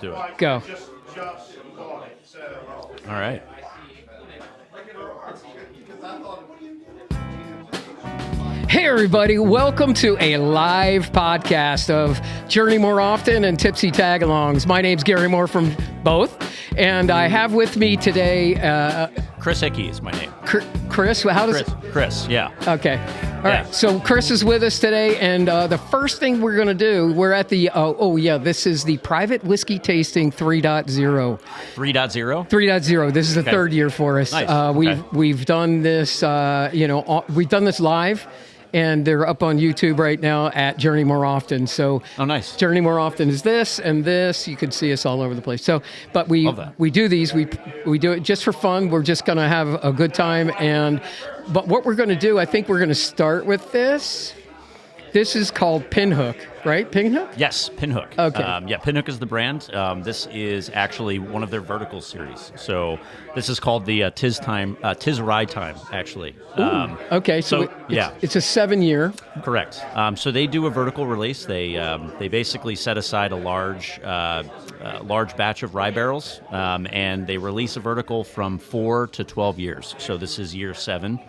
do it. Go. All right. Hey, everybody. Welcome to a live podcast of Journey More Often and Tipsy Tagalongs. My name's Gary Moore from both, and I have with me today... Chris Hickey is my name. Chris? How does Chris, yeah. Okay. All right. So Chris is with us today, and the first thing we're going to do, we're at the... this is the Private Whiskey Tasting 3.0. 3.0? 3.0. This is the third year for us. Nice. We've done this, we've done this live. And they're up on YouTube right now at Journey More Often. So, nice. Journey More Often is this and this. You can see us all over the place. So, but we do these. We do it just for fun. We're just going to have a good time. But what we're going to do, I think we're going to start with this. This is called Pinhook, right? Pinhook? Yes, Pinhook. Okay. Pinhook is the brand. This is actually one of their vertical series. So this is called the Tis Rye Time, actually. Okay, so it's a 7-year. Correct. So they do a vertical release. They basically set aside a large batch of rye barrels, and they release a vertical from 4 to 12 years. So this is year 7.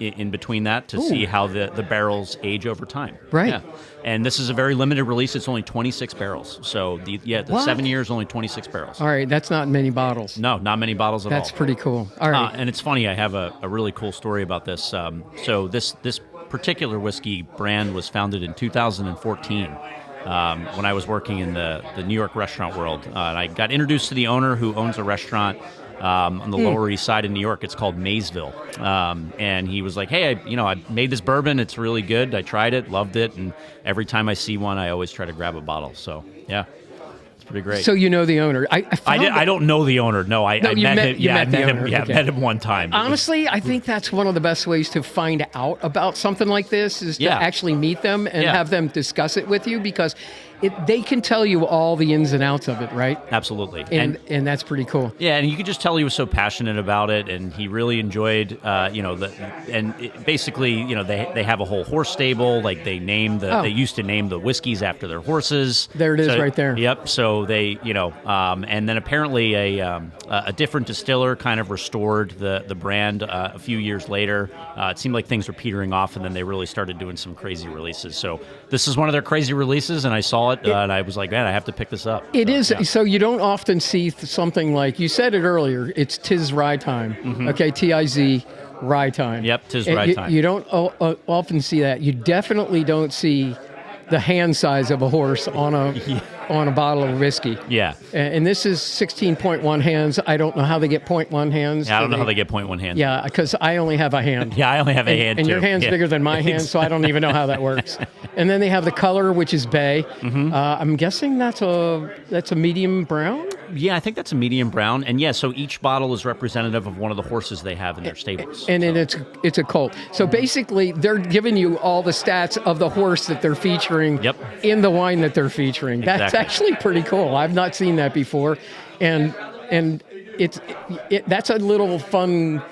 In between that to see how the barrels age over time. Right. Yeah. And this is a very limited release. It's only 26 barrels. So the 7 years, only 26 barrels. All right. That's not many bottles. No, not many bottles at all. That's pretty cool. All right. And it's funny. I have a really cool story about this. So this particular whiskey brand was founded in 2014. When I was working in the New York restaurant world. And I got introduced to the owner who owns a restaurant on the Lower East Side in New York. It's called Maysville. And he was like, hey, I made this bourbon. It's really good. I tried it, loved it. And every time I see one, I always try to grab a bottle. So, yeah. Pretty great. So you know the owner. I don't know the owner. No, I met him. Yeah, I met him. Yeah, okay. Met him one time. Honestly, I think that's one of the best ways to find out about something like this is to actually meet them and have them discuss it with you, because they can tell you all the ins and outs of it, right? Absolutely. And that's pretty cool. Yeah, and you could just tell he was so passionate about it, and he really enjoyed, basically, they have a whole horse stable. Like they used to name the whiskeys after their horses. There it is, right there. Yep. So they, and then apparently a different distiller kind of restored the brand a few years later. It seemed like things were petering off, and then they really started doing some crazy releases. So this is one of their crazy releases, and I saw it, and I was like, man, I have to pick this up. It is. Yeah. So you don't often see something like, you said it earlier, it's Tis Rye Time. Mm-hmm. Okay, T-I-Z, Rye Time. Yep, Tis Rye Time. You don't often see that. You definitely don't see the hand size of a horse on a bottle of whiskey. Yeah. And this is 16.1 hands. I don't know how they get 0.1 hands. Yeah, I don't know how they get 0.1 hands. Yeah, because I only have a hand. Yeah, I only have a hand, and too. your hand's bigger than my hand, so I don't even know how that works. And then they have the color, which is bay. Mm-hmm. I'm guessing that's a medium brown? Yeah, I think that's a medium brown. And so each bottle is representative of one of the horses they have in their stables. And it's a colt. So basically, they're giving you all the stats of the horse that they're featuring in the wine that they're featuring. Exactly. That's actually pretty cool. I've not seen that before. And that's a little fun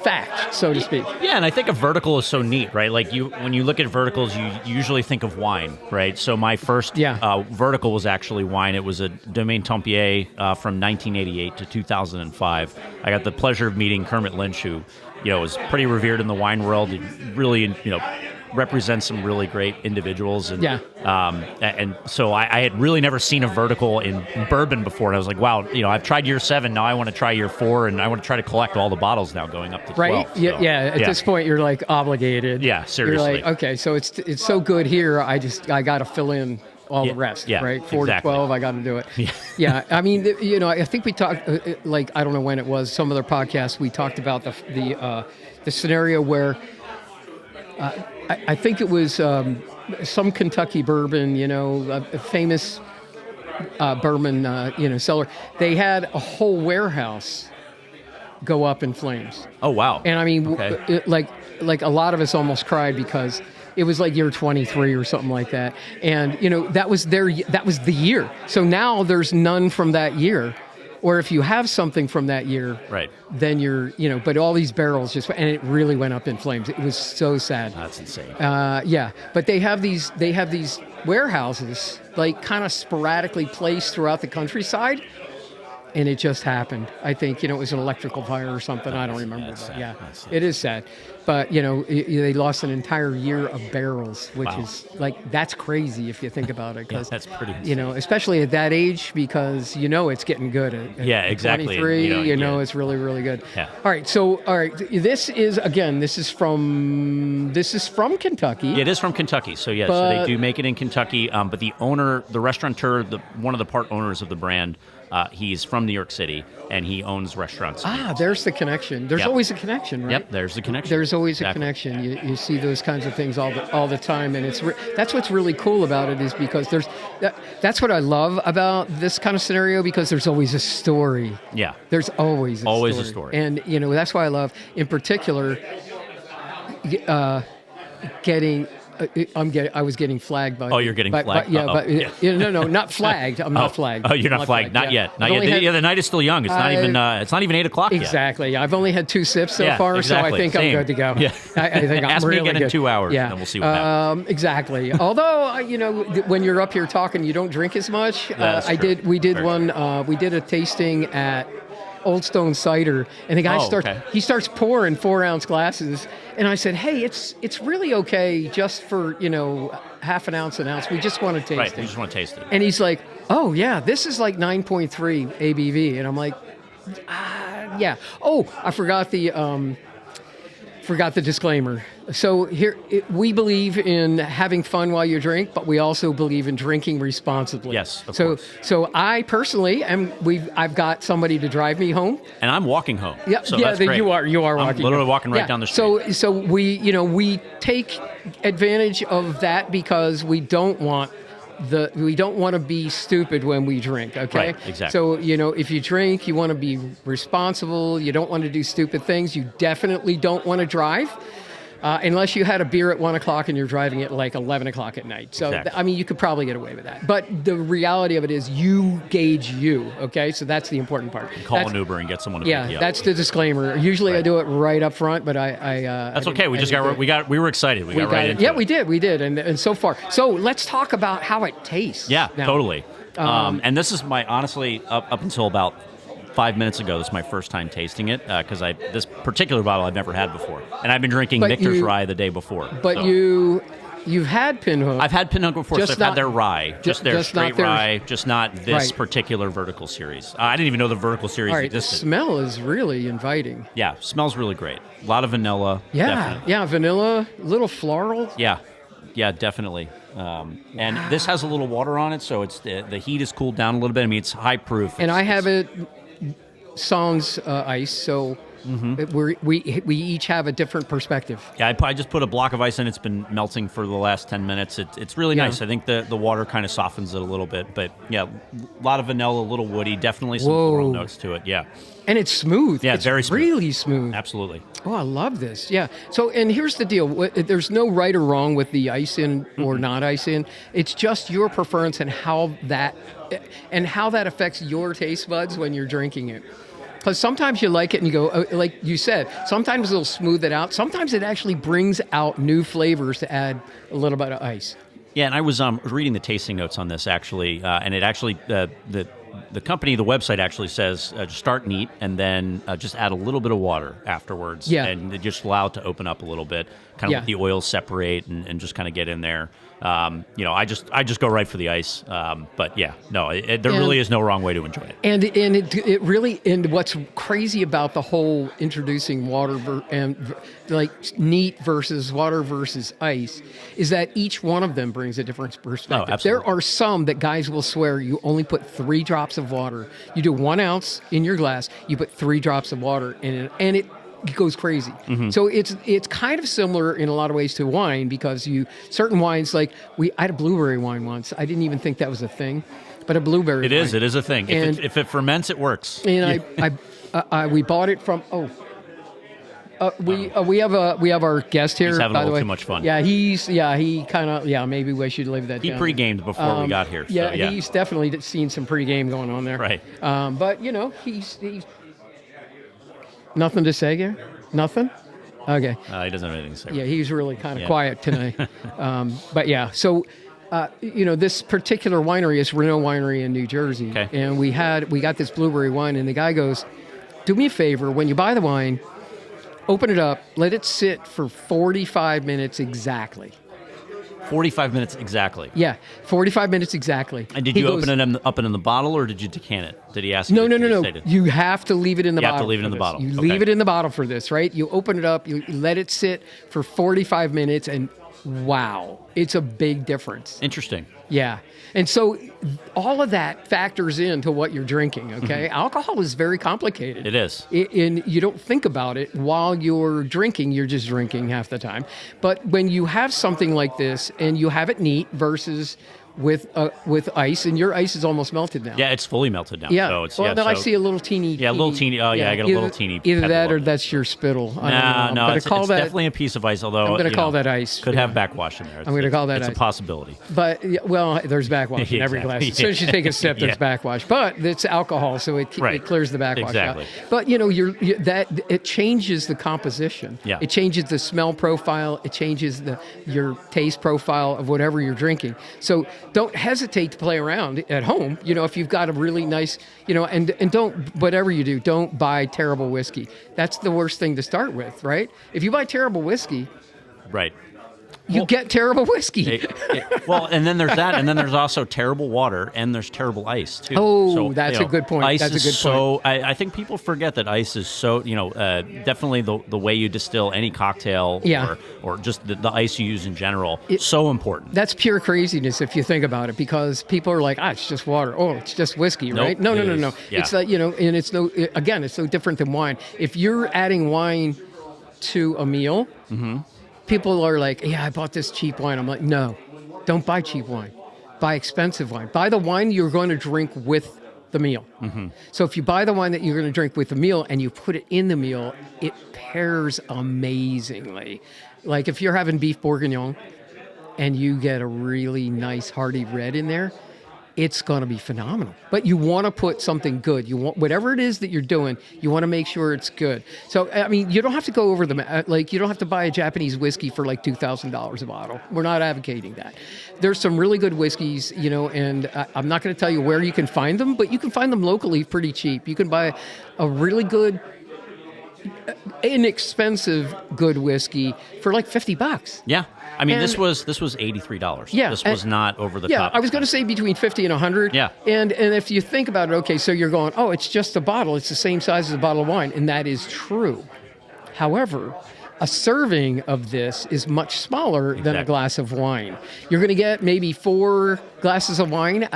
fact, so to speak. Yeah, and I think a vertical is so neat, right? Like when you look at verticals, you usually think of wine, right? So my first vertical was actually wine. It was a Domaine Tempier from 1988 to 2005. I got the pleasure of meeting Kermit Lynch, who is pretty revered in the wine world. He really, represents some really great individuals, and and so I had really never seen a vertical in bourbon before, and I was like, wow, I've tried year 7, now I want to try year 4, and I want to try to collect all the bottles now going up to 12. Right? So, at this point you're like obligated. Yeah, seriously. You're like, okay, so it's so good here, I got to fill in all the rest, right? 4 to 12, I got to do it. Yeah. I mean, I think we talked, I don't know when it was, some other podcasts, we talked about the scenario where I think it was some Kentucky bourbon, a famous bourbon, seller. They had a whole warehouse go up in flames. Oh, wow. And I mean, like a lot of us almost cried because it was like year 23 or something like that. And, that was the year. So now there's none from that year. Or if you have something from that year, right, then you're, but all these barrels and it really went up in flames. It was so sad. That's insane. But they have these warehouses, like kind of sporadically placed throughout the countryside. And it just happened. I think, it was an electrical fire or something. I don't remember. But it is sad. But, they lost an entire year of barrels, which is that's crazy if you think about it. Cause, that's pretty insane. Especially at that age, because, it's getting good. At exactly. 23, it's really, really good. Yeah. All right. This is from Kentucky. Yeah, it is from Kentucky. So, so they do make it in Kentucky. But the owner, the restaurateur, one of the part owners of the brand, he's from New York City, and he owns restaurants. There's the connection. There's always a connection, right? Yep, there's the connection. There's always a connection. You see those kinds of things all the time, and that's what's really cool about it is because that's what I love about this kind of scenario, because there's always a story. Yeah. There's always a story. And, that's why I love, in particular, I was getting flagged by. Oh, you're getting flagged. No, not flagged. I'm not flagged. Oh, you're not flagged. Not yet. Not yet. The night is still young. It's not even. It's not even 8 o'clock yet. Exactly. I've only had 2 sips so far, exactly. so I think Same. I'm good to go. Yeah. I think I'm Ask really me again in 2 hours, and then we'll see what happens. Exactly. Although when you're up here talking, you don't drink as much. We did a tasting at Old Stone Cider, and the guy starts pouring 4-ounce glasses, and I said, hey, it's really okay just for half an ounce. We just want to taste it. Right, we just want to taste it. And he's like, oh yeah, this is like 9.3 ABV, and I'm like, yeah. Oh, I forgot the disclaimer. So here, we believe in having fun while you drink, but we also believe in drinking responsibly. Yes, of course. So I personally I've got somebody to drive me home, and I'm walking home. Yeah, so that's great. You are walking. I'm literally walking right down the street. So we take advantage of that because we don't want to be stupid when we drink, okay? Right, exactly. So, if you drink, you want to be responsible. You don't want to do stupid things. You definitely don't want to drive unless you had a beer at 1 o'clock and you're driving at like 11 o'clock at night. So, exactly. You could probably get away with that. But the reality of it is you gauge you, okay? So that's the important part. Call an Uber and get someone to pick you up. That's the disclaimer. Usually I do it right up front, but that's okay. We were excited. We got right into it. Yeah, we did. And so far. So let's talk about how it tastes. Yeah, now. Totally. And this is honestly, up until about 5 minutes ago, this is my first time tasting it because this particular bottle I've never had before, and I've been drinking Victor's Rye the day before. But you've had Pinhook. I've had Pinhook before. So I've had their rye, just their straight rye, just not this particular vertical series. I didn't even know the vertical series existed. The smell is really inviting. Yeah, smells really great. A lot of vanilla. Yeah, definitely. Yeah, vanilla, little floral. Yeah, definitely. And this has a little water on it, so it's the heat is cooled down a little bit. I mean, it's high proof. And I have it sans ice, so we each have a different perspective. Yeah, I just put a block of ice in. It's been melting for the last 10 minutes. It's really nice. I think the water kind of softens it a little bit. But yeah, a lot of vanilla, a little woody, definitely some floral notes to it. Yeah. And it's smooth. Yeah, it's very smooth. Really smooth. Absolutely. Oh, I love this. Yeah. So, and here's the deal. There's no right or wrong with the ice in or not ice in. It's just your preference and how that affects your taste buds when you're drinking it. Because sometimes you like it and you go, like you said, sometimes it'll smooth it out. Sometimes it actually brings out new flavors to add a little bit of ice. Yeah, and I was reading the tasting notes on this actually, and it actually the company, the website actually says just start neat and then just add a little bit of water afterwards. Yeah. And just allow it to open up a little bit, kind of let the oils separate and just kind of get in there. I just go right for the ice. But yeah, no, there really is no wrong way to enjoy it. And it really, and what's crazy about the whole introducing water and like neat versus water versus ice is that each one of them brings a different perspective. Oh, absolutely. There are some that guys will swear you only put 3 drops of water. You do 1 ounce in your glass, you put 3 drops of water in it, and it goes crazy. Mm-hmm. So it's kind of similar in a lot of ways to wine because certain wines, like I had a blueberry wine once. I didn't even think that was a thing, but a blueberry wine. It is a thing. If it ferments, it works. And we bought it from we have our guest here. He's having by a the little way. Too much fun. Yeah, he kind of maybe we should leave that. He down. pre-gamed before we got here. So, yeah, he's definitely seen some pre-game going on there. Right. But he's nothing to say here. Nothing. Okay. He doesn't have anything to say. Yeah, he's really kind of quiet tonight. But yeah, so this particular winery is Renault Winery in New Jersey. Okay. And we got this blueberry wine, and the guy goes, do me a favor, when you buy the wine, open it up, let it sit for 45 minutes exactly. 45 minutes exactly. Yeah, 45 minutes exactly. And did you open it up in the bottle, or did you decant it? Did he ask you? No. You have to leave it in the bottle. You have to leave it in the bottle. You leave it in the bottle for this, right? You open it up, you let it sit for 45 minutes, and wow, it's a big difference. Interesting. Yeah. And so all of that factors into what you're drinking, okay? Mm-hmm. Alcohol is very complicated. It is. And you don't think about it while you're drinking. You're just drinking half the time. But when you have something like this and you have it neat versus with ice, and your ice is almost melted now. Yeah, it's fully melted now. Yeah. So it's, well, then I see a little teeny. Yeah, a little teeny. Oh, yeah, I got a little teeny. Either that or that's your spittle. No, it's definitely a piece of ice, although I'm going to call that ice. Could have backwash in there. I'm going to call that ice. It's a possibility. But, well, there's backwash in every glass. As soon as you take a sip, there's backwash. But it's alcohol, so it clears the backwash out. But, it changes the composition. Yeah. It changes the smell profile. It changes your taste profile of whatever you're drinking. So don't hesitate to play around at home. If you've got a really nice, and don't, whatever you do, don't buy terrible whiskey. That's the worst thing to start with, right? If you buy terrible whiskey, right, you get terrible whiskey. Well, and then there's that, and then there's also terrible water, and there's terrible ice too. Oh, so, that's a good point. Ice that's is a good point. I think people forget that ice is so, definitely the way you distill any cocktail, or just the ice you use in general, so important. That's pure craziness if you think about it, because people are like, it's just water. Oh, it's just whiskey, right? No. Yeah. It's like, and it's it's no different than wine. If you're adding wine to a meal, people are like, I bought this cheap wine. I'm like, no, don't buy cheap wine. Buy expensive wine. Buy the wine you're going to drink with the meal. Mm-hmm. So if you buy the wine that you're going to drink with the meal and you put it in the meal, it pairs amazingly. Like if you're having beef bourguignon and you get a really nice hearty red in there, it's going to be phenomenal. But you want to put something good. You want whatever it is that you're doing, you want to make sure it's good. So, I mean, you don't have to go over you don't have to buy a Japanese whiskey for like $2,000 a bottle. We're not advocating that. There's some really good whiskeys, and I'm not going to tell you where you can find them, but you can find them locally pretty cheap. You can buy a really good, inexpensive good whiskey for like $50. Yeah. I mean, this was $83. Yeah, this was not over the top. Yeah, I was going to say between 50 and 100. Yeah, and if you think about it, okay, so you're going, it's just a bottle. It's the same size as a bottle of wine, and that is true. However, a serving of this is much smaller than a glass of wine. You're going to get maybe 4 glasses of wine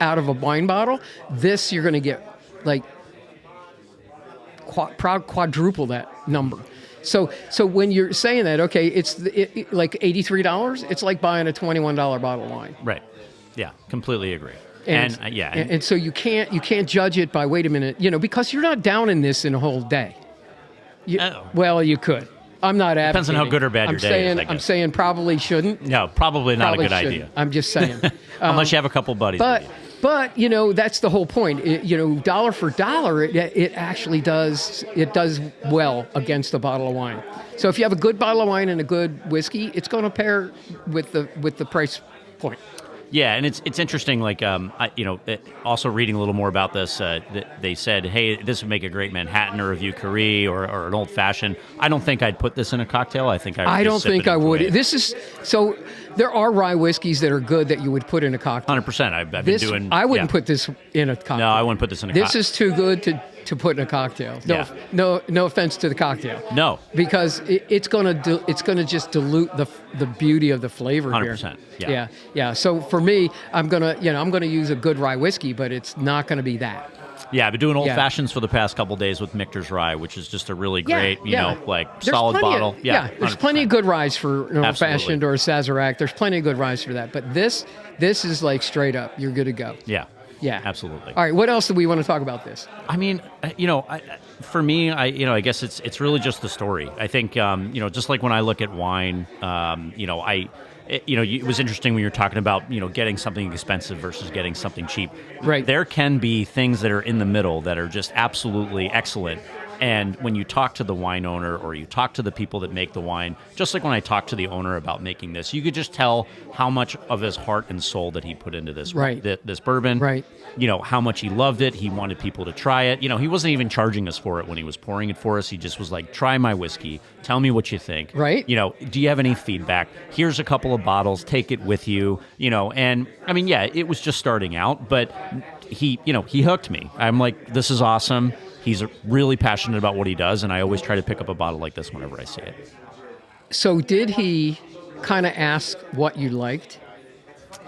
out of a wine bottle. This you're going to get like quadruple that number. So when you're saying that, okay, it's like $83, it's like buying a $21 bottle of wine. Right. Yeah, completely agree. And so you can't judge it by, wait a minute, because you're not down in this in a whole day. Well, you could. I'm not advocating. Depends on how good or bad your day is, I guess. I'm saying probably shouldn't. No, probably not a good idea. I'm just saying. Unless you have a couple buddies with you. But that's the whole point. Dollar for dollar, it actually does well against a bottle of wine. So if you have a good bottle of wine and a good whiskey, it's going to pair with the price point. Yeah, and it's interesting. Like, also reading a little more about this, they said, hey, this would make a great Manhattan or a Vieux Carré or an old fashioned. I don't think I'd put this in a cocktail. I think I don't think I would. This is so. There are rye whiskeys that are good that you would put in a cocktail. 100%. I've been doing. I wouldn't put this in a cocktail. No, I wouldn't put this in a cocktail. This is too good to put in a cocktail. No offense to the cocktail. No, because it's gonna just dilute the beauty of the flavor 100%. here. Yeah. So for me, I'm gonna use a good rye whiskey, but it's not gonna be that. Yeah, I've been doing old fashions for the past couple of days with Michter's Rye, which is just a really great, there's solid bottle. There's plenty of good ryes for an old fashioned or a Sazerac. There's plenty of good ryes for that. But this is like straight up. You're good to go. Yeah. Yeah, absolutely. All right, what else do we want to talk about this? I mean, for me, I guess it's really just the story. I think, just like when I look at wine, it was interesting when you were talking about, getting something expensive versus getting something cheap. Right. There can be things that are in the middle that are just absolutely excellent. And when you talk to the wine owner or you talk to the people that make the wine, just like when I talked to the owner about making this, you could just tell how much of his heart and soul that he put into this, this bourbon. Right. How much he loved it. He wanted people to try it. He wasn't even charging us for it when he was pouring it for us. He just was like, try my whiskey. Tell me what you think. Right. Do you have any feedback? Here's a couple of bottles. Take it with you. And I mean, yeah, it was just starting out, but he hooked me. I'm like, this is awesome. He's really passionate about what he does, and I always try to pick up a bottle like this whenever I see it. So did he kind of ask what you liked?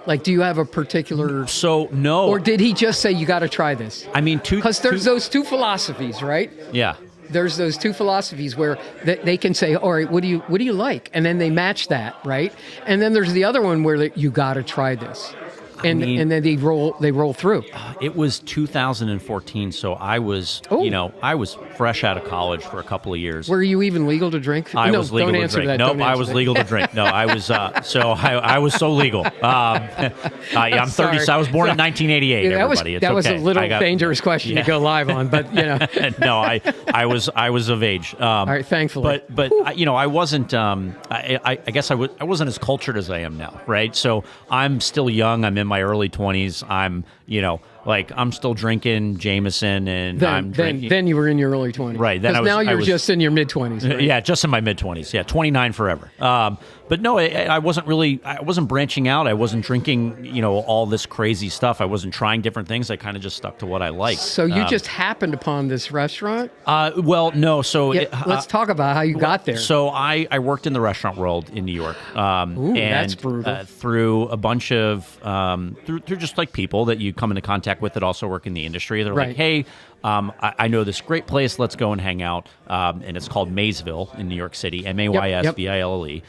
Like, do you have a particular... So, no. Or did he just say, you got to try this? I mean, because there's those two philosophies, right? Yeah. There's those two philosophies where they can say, all right, what do you like? And then they match that, right? And then there's the other one where you got to try this. And then they roll through. It was 2014, so I was I was fresh out of college for a couple of years. Were you even legal to drink? I was legal to drink. Nope, I was legal to drink. No, I was I was so legal. I'm 30. So I was born in 1988. That was a little dangerous question to go live on, but No, I was of age. All right, thankfully. But I wasn't. I guess I wasn't as cultured as I am now, right? So I'm still young. I'm in my early 20s. I'm, I'm still drinking Jameson, and I'm drinking. Then you were in your early 20s, right? Then now you're just in your mid 20s. Right? Yeah, just in my mid 20s. Yeah, 29 forever. But no, I wasn't branching out. I wasn't drinking, all this crazy stuff. I wasn't trying different things. I kind of just stuck to what I liked. So you just happened upon this restaurant? Well, no. So let's talk about how you got there. So I worked in the restaurant world in New York. And that's brutal. Through a bunch of through just like people that you come into contact with that also work in the industry. They're like, hey, I know this great place. Let's go and hang out. And it's called Maysville in New York City, Maysville.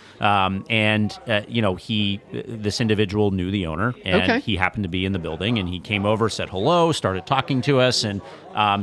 This individual knew the owner, and he happened to be in the building, and he came over, said hello, started talking to us, and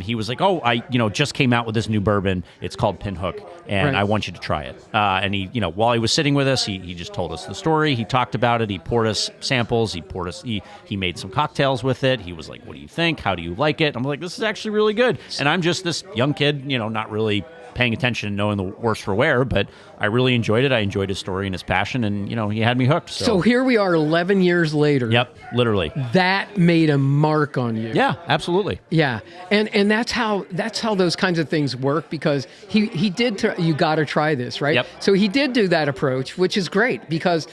he was like, oh, I just came out with this new bourbon. It's called Pinhook, and I want you to try it. And he, while he was sitting with us, he just told us the story. He talked about it. He poured us samples. He made some cocktails with it. He was like, what do you think? How do you like it? I'm like, this is actually really good. And I'm just this young kid, not really paying attention, knowing the worse for wear, but I really enjoyed it. I enjoyed his story and his passion, and he had me hooked. So here we are 11 years later. Yep, literally. That made a mark on you. Yeah, absolutely. Yeah, and that's how those kinds of things work, because he did. You got to try this, right? Yep. So he did do that approach, which is great, because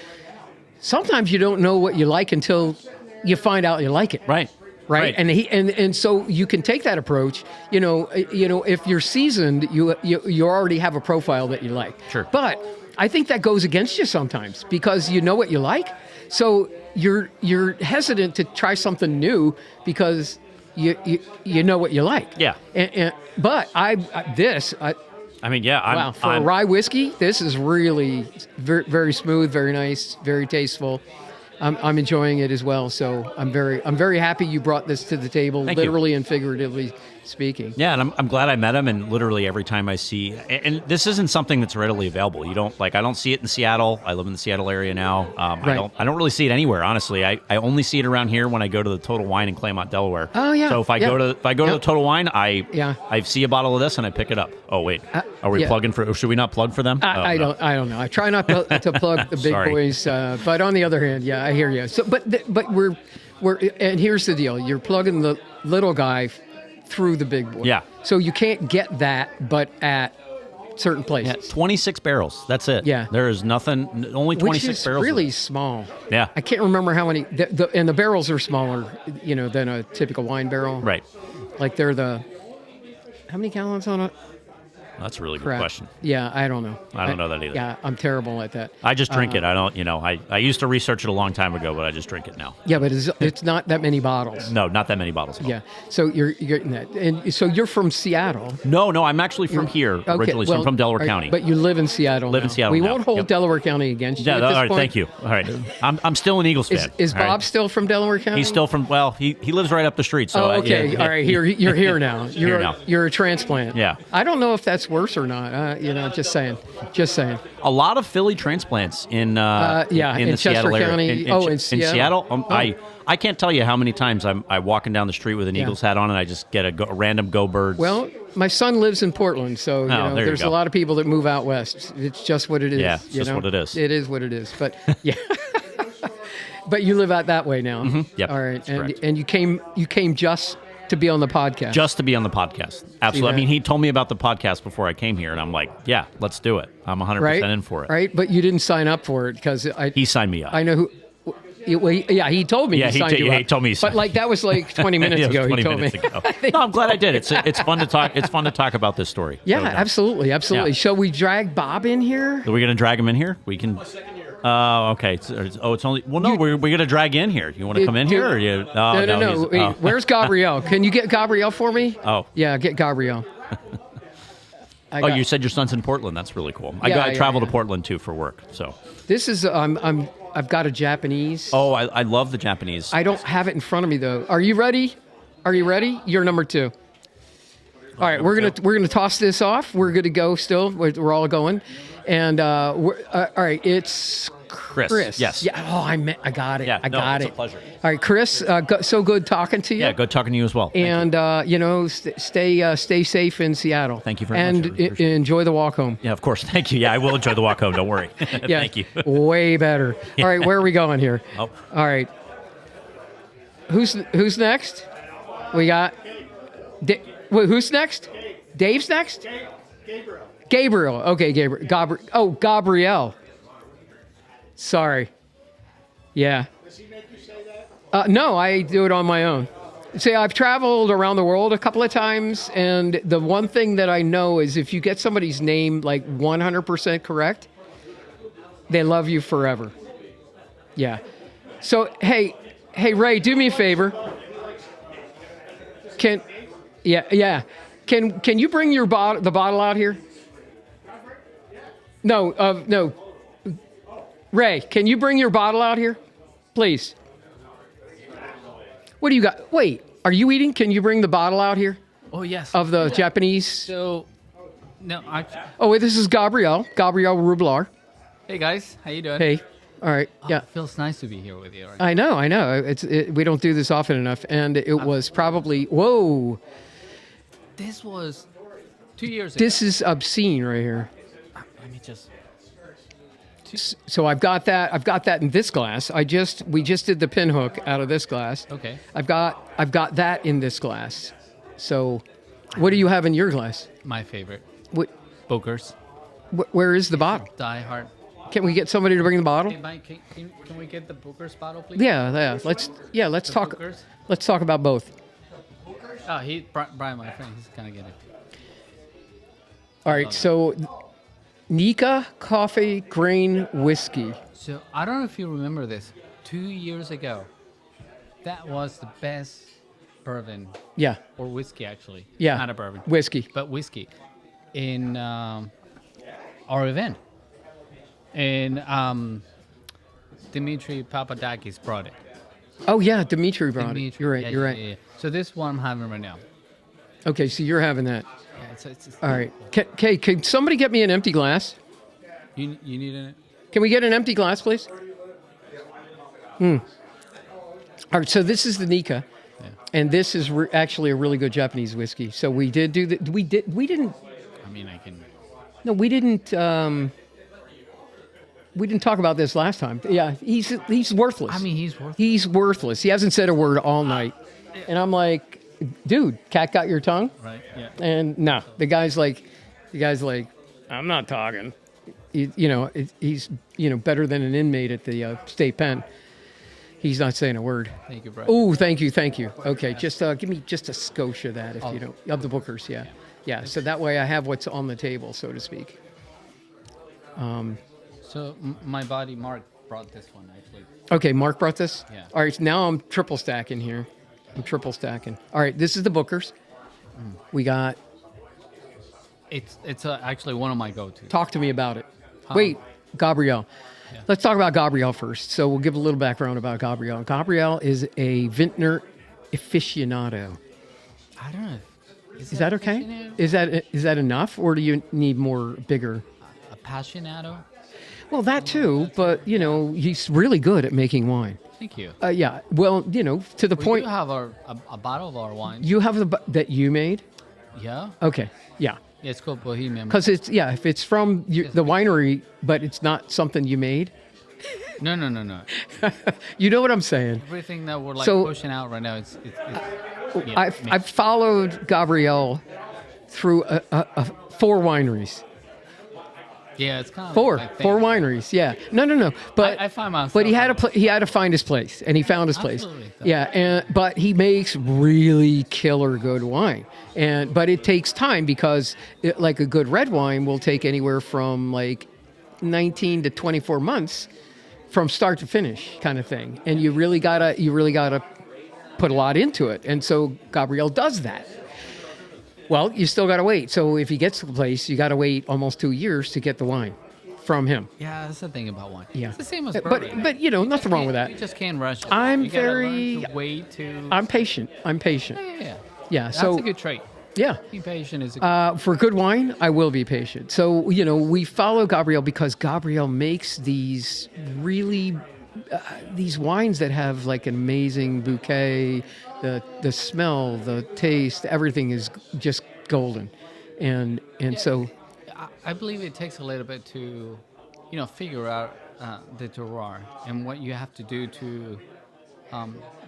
sometimes you don't know what you like until you find out you like it. Right. Right. And so you can take that approach. If you're seasoned, you already have a profile that you like. Sure. But I think that goes against you sometimes, because you know what you like. So you're hesitant to try something new because you know what you like. Yeah. But for a rye whiskey, this is really very, very smooth, very nice, very tasteful. I'm enjoying it as well, so I'm very happy you brought this to the table, literally and figuratively speaking. Yeah, and I'm glad I met him, and literally every time I see, and this isn't something that's readily available. I don't see it in Seattle. I live in the Seattle area now. Right. I don't really see it anywhere, honestly. I only see it around here when I go to the Total Wine in Claymont, Delaware. Oh yeah. So if I go to the Total Wine, I see a bottle of this and I pick it up. Oh wait, are we plugging for? Should we not plug for them? I don't know. I try not to plug the big boys, but on the other hand, I hear you. So, but we're and here's the deal: you're plugging the little guy through the big boy. Yeah. So you can't get that, but at certain places. Yeah, 26 barrels. That's it. Yeah. There is nothing. Only 26 barrels. Which is really small. Yeah. I can't remember how many. And the barrels are smaller, than a typical wine barrel. Right. Like they're how many gallons on it? That's a really good question. Yeah, I don't know. I don't know that either. Yeah, I'm terrible at that. I just drink it. I don't, I used to research it a long time ago, but I just drink it now. Yeah, but it's not that many bottles. No, not that many bottles at all. Yeah, so you're getting that. And so you're from Seattle. No, I'm actually from here originally, so I'm from Delaware County. But you live in Seattle now. We won't hold Delaware County against you at this all right, point. Thank you. All right. I'm still an Eagles fan. Is Bob still from Delaware County? He's still from, he lives right up the street. So okay. All right, you're here now. You're a transplant. Yeah. I don't know if that's gets worse or not. Just saying. A lot of Philly transplants in the Chester Seattle County. area. In Seattle. I can't tell you how many times I'm walking down the street with an Eagles hat on, and I just get a random Go Birds. Well, my son lives in Portland, so there's a lot of people that move out west. It's just what it is. Yeah, it's just what it is. It is what it is. But yeah, but you live out that way now. Mm-hmm. Yep. All right, and you came just to be on the podcast. Just to be on the podcast. Absolutely. I mean, he told me about the podcast before I came here, and I'm like, yeah, let's do it. I'm 100% in for it. Right, but you didn't sign up for it because he signed me up. I know who. He told me. Yeah, he told me. But like that was like 20 minutes ago. 20 he told minutes me. ago. No, I'm glad I did. It's fun to talk. It's fun to talk about this story. Yeah, absolutely. Yeah. Shall we drag Bob in here? Are we going to drag him in here? We can. Oh, okay. It's only. Well, no, we're going to drag in here. You want to come in here? Or you? No. Wait, where's Gabrielle? Can you get Gabrielle for me? Oh. Yeah, get Gabrielle. You said your son's in Portland. That's really cool. I travel to Portland too for work. So this is I've got a Japanese. Oh, I love the Japanese. I don't have it in front of me though. Are you ready? You're number 2. All right, we're gonna toss this off. We're gonna go still. We're all going, and all right. It's Chris. Yes. Yeah. Oh, I got it. Yeah. I got it. It's a pleasure. All right, Chris. So good talking to you. Yeah, good talking to you as well. And stay safe in Seattle. Thank you very much. And enjoy the walk home. Yeah, of course. Thank you. Yeah, I will enjoy the walk home. Don't worry. Yeah, thank you. Way better. All right, where are we going here? Oh. All right. Who's next? We got. Who's next? Dave's next. Gabriel. Okay, Gabriel. Gabrielle. Sorry. Yeah. Does he make you say that? No, I do it on my own. See, I've traveled around the world a couple of times, and the one thing that I know is if you get somebody's name like 100% correct, they love you forever. Yeah. So, hey, Ray, do me a favor. Can you bring the bottle out here? No. Ray, can you bring your bottle out here, please? What do you got? Wait, are you eating? Can you bring the bottle out here? Oh, yes. Of the Japanese? So, no, Oh, wait, this is Gabrielle Rublar. Hey, guys. How you doing? Hey. All right. Yeah. It feels nice to be here with you. Right? I know. We don't do this often enough. And it was probably, whoa. This was 2 years ago. This is obscene right here. Let me just... So I've got that in this glass. We just did the pinhook out of this glass. Okay. I've got that in this glass. So, what do you have in your glass? My favorite. What? Booker's. Where is the bottle? Die Hard. Can we get somebody to bring the bottle? Hey, Mike, can we get the Booker's bottle, please? Yeah. Let's talk. Booker's? Let's talk about both. Oh, Brian, my friend, he's gonna get it. All right. So, Nika Coffee Grain Whiskey. So I don't know if you remember this. 2 years ago, that was the best bourbon. Yeah. Or whiskey, actually. Yeah. Not a bourbon. Whiskey. But whiskey. In our event. And Dimitri Papadakis brought it. Oh, yeah. Dimitri brought it. You're right. You're right. Yeah. So this is what I'm having right now. Okay. So you're having that. Yeah, it's all right. Can somebody get me an empty glass? You need it? Can we get an empty glass, please? All right. So this is the Nika, and this is actually a really good Japanese whiskey. So we did do that. We didn't. I mean, I can. No, we didn't. We didn't talk about this last time. Yeah, he's worthless. I mean, he's worthless. He's worthless. He hasn't said a word all night, and I'm like, dude, cat got your tongue? Right. Yeah. And no, the guy's like, I'm not talking. He's better than an inmate at the state pen. He's not saying a word. Thank you, bro. Oh, thank you. Okay, just give me just a skosh of that, if you don't, of the Booker's. Yeah. So that way I have what's on the table, so to speak. So my buddy Mark brought this one actually. Okay, Mark brought this. Yeah. All right, now I'm triple stacking here. All right, this is the Booker's. We got. It's actually one of my go-tos. Talk to me about it. Wait, Gabrielle. Yeah. Let's talk about Gabrielle first. So we'll give a little background about Gabrielle. Gabrielle is a vintner aficionado. I don't know. Is that okay? Is that enough, or do you need more bigger? Appassionato. Well, that too, but he's really good at making wine. Thank you. Yeah. Well, to the point. We do have a bottle of our wine. You have that you made? Yeah. Okay. Yeah. Yeah, it's called Bohemian. Because if it's from the winery, but it's not something you made. No. You know what I'm saying? Everything that we're pushing out right now, it's I've followed Gabriel through 4 wineries. Yeah, it's kind of four wineries. Yeah, no. But I find myself. But he had to find his place, and he found his place. Absolutely. Yeah, but he makes really killer good wine, but it takes time because like a good red wine will take anywhere from like 19 to 24 months from start to finish, kind of thing. And you really gotta put a lot into it, and so Gabriel does that. Well, you still got to wait. So if he gets to the place, you got to wait almost 2 years to get the wine from him. Yeah, that's the thing about wine. Yeah. It's the same as bourbon. But nothing wrong with that. You just can't rush it. I'm you very... learn to wait to... I'm patient. Yeah. Yeah, That's a good trait. Yeah. Being patient is a good for good wine, I will be patient. So, we follow Gabriel because Gabriel makes these really... these wines that have like an amazing bouquet, the smell, the taste, everything is just golden, and so I believe it takes a little bit to, figure out the terroir and what you have to do to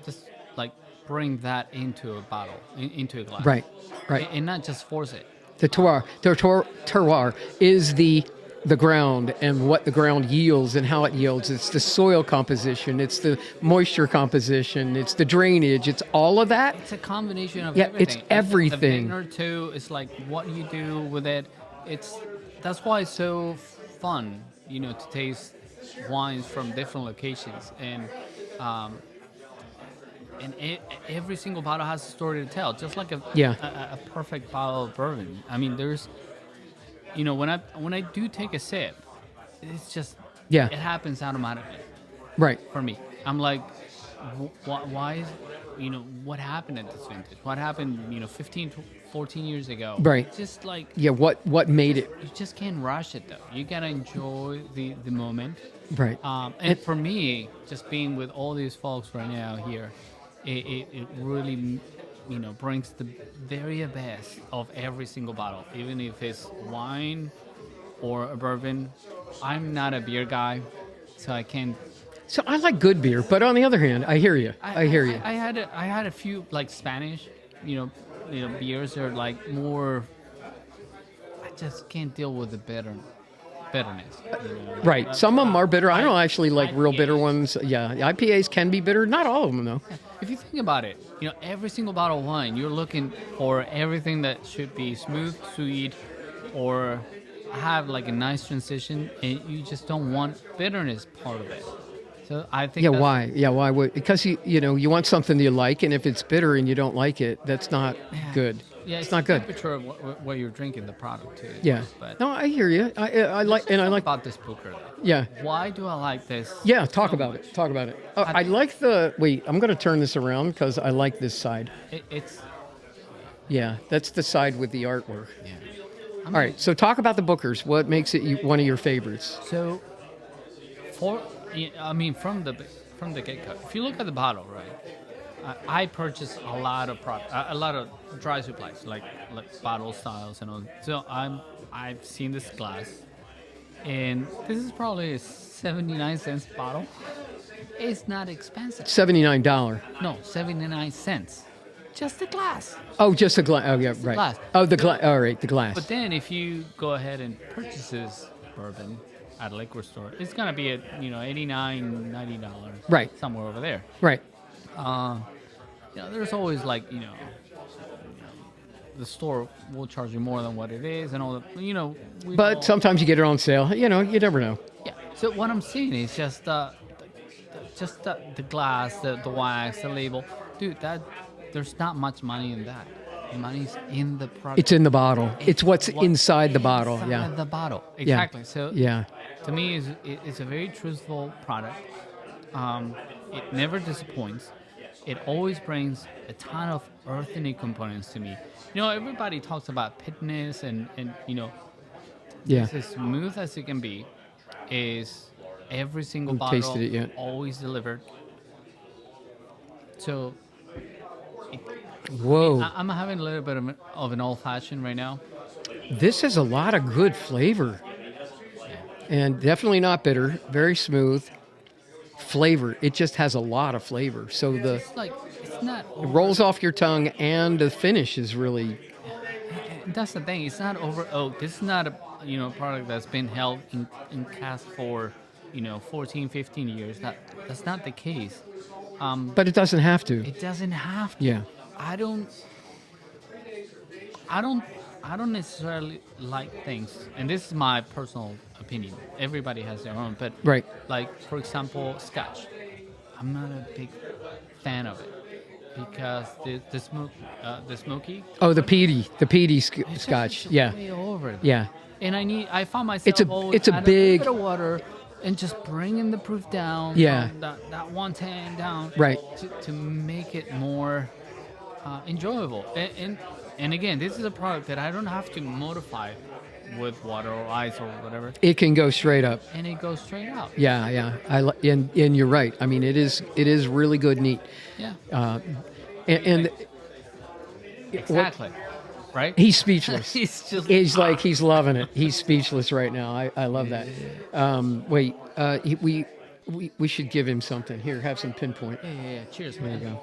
just like bring that into a bottle, into a glass. Right, and not just force it. The terroir is the ground and what the ground yields and how it yields. It's the soil composition, it's the moisture composition, it's the drainage, it's all of that. It's a combination of everything. It's everything. The vineyard too. It's like what you do with it. That's why it's so fun, to taste wines from different locations and every single bottle has a story to tell, just like a perfect bottle of bourbon. I mean, there's. When I do take a sip, it's just it happens automatically. Right. For me, I'm like, why is what happened at this vintage? What happened 15, 14 years ago? Right. Just like what made it? You just can't rush it though. You gotta enjoy the moment. Right. And for me, just being with all these folks right now here, it really. Brings the very best of every single bottle, even if it's wine or a bourbon. I'm not a beer guy, so I can't. So I like good beer, but on the other hand, I hear you. I hear you. I had a few like Spanish, beers that are like more. I just can't deal with the bitterness. Right. Some of them are bitter. I don't actually like real bitter ones. Yeah, IPAs can be bitter. Not all of them, though. If you think about it, every single bottle of wine, you're looking for everything that should be smooth, sweet, or have like a nice transition, and you just don't want bitterness part of it. So I think. Yeah. Why? Yeah. Why would? Because you want something you like, and if it's bitter and you don't like it, that's not good. Yeah, it's not good. The temperature of what you're drinking, the product too. Yeah. But no, I hear you. I like about this Booker. Though. Yeah. Why do I like this? Yeah. Talk about it. Talk about it. Oh, I like the. Wait, I'm going to turn this around because I like this side. It's. Yeah, that's the side with the artwork. Yeah. All right. So talk about the Bookers. What makes it one of your favorites? So, from the get-go, if you look at the bottle, right? I purchase a lot of a lot of dry supplies, like bottle styles and all. So I've seen this glass, and this is probably a 79-cent bottle. It's not expensive. $79. No, 79 cents. Just the glass. Oh, just the glass. Oh, yeah, right. Glass. Oh, the glass. All right, the glass. But then if you go ahead and purchase this bourbon at a liquor store, it's gonna be at $89, $90. Right. Somewhere over there. Right. There's always the store will charge you more than what it is and all the, But sometimes you get it on sale. You never know. Yeah. So what I'm saying is just the glass, the wax, the label. Dude, there's not much money in that. The money's in the product. It's in the bottle. It's what's inside the bottle. Yeah. The bottle. Exactly. Yeah. So yeah. To me, it's a very truthful product. It never disappoints. it always brings a ton of earthy components to me. Everybody talks about pitness and it's as smooth as it can be. Is every single bottle tasted it yet. always delivered? So, whoa! I'm having a little bit of an old fashioned right now. This has a lot of good flavor, and definitely not bitter. Very smooth flavor. It just has a lot of flavor. So It's not. it rolls off your tongue, and the finish is really. That's the thing. It's not over oak. This is not a product that's been held in cask for 14, 15 years. That's not the case. But it doesn't have to. It doesn't have to. Yeah. I don't necessarily like things, and this is my personal opinion. Everybody has their own, but Right. like for example, Scotch. I'm not a big fan of it because the smoky. Oh, the peaty it's Scotch. just Yeah. way over. Yeah. And I found myself always it's a add big- a little bit of water and just bringing the proof down. Yeah. From that 110 down. Right. To make it more enjoyable. And again, this is a product that I don't have to modify with water or ice or whatever, It can go straight up. and it goes straight out. Yeah, yeah. And you're right. I mean, it is really good, neat. Yeah. And Exactly. Right. he's speechless. He's just. He's loving it. He's speechless right now. I love that. Wait, we should give him something. Here, have some Pinpoint. Yeah. Cheers, There you man.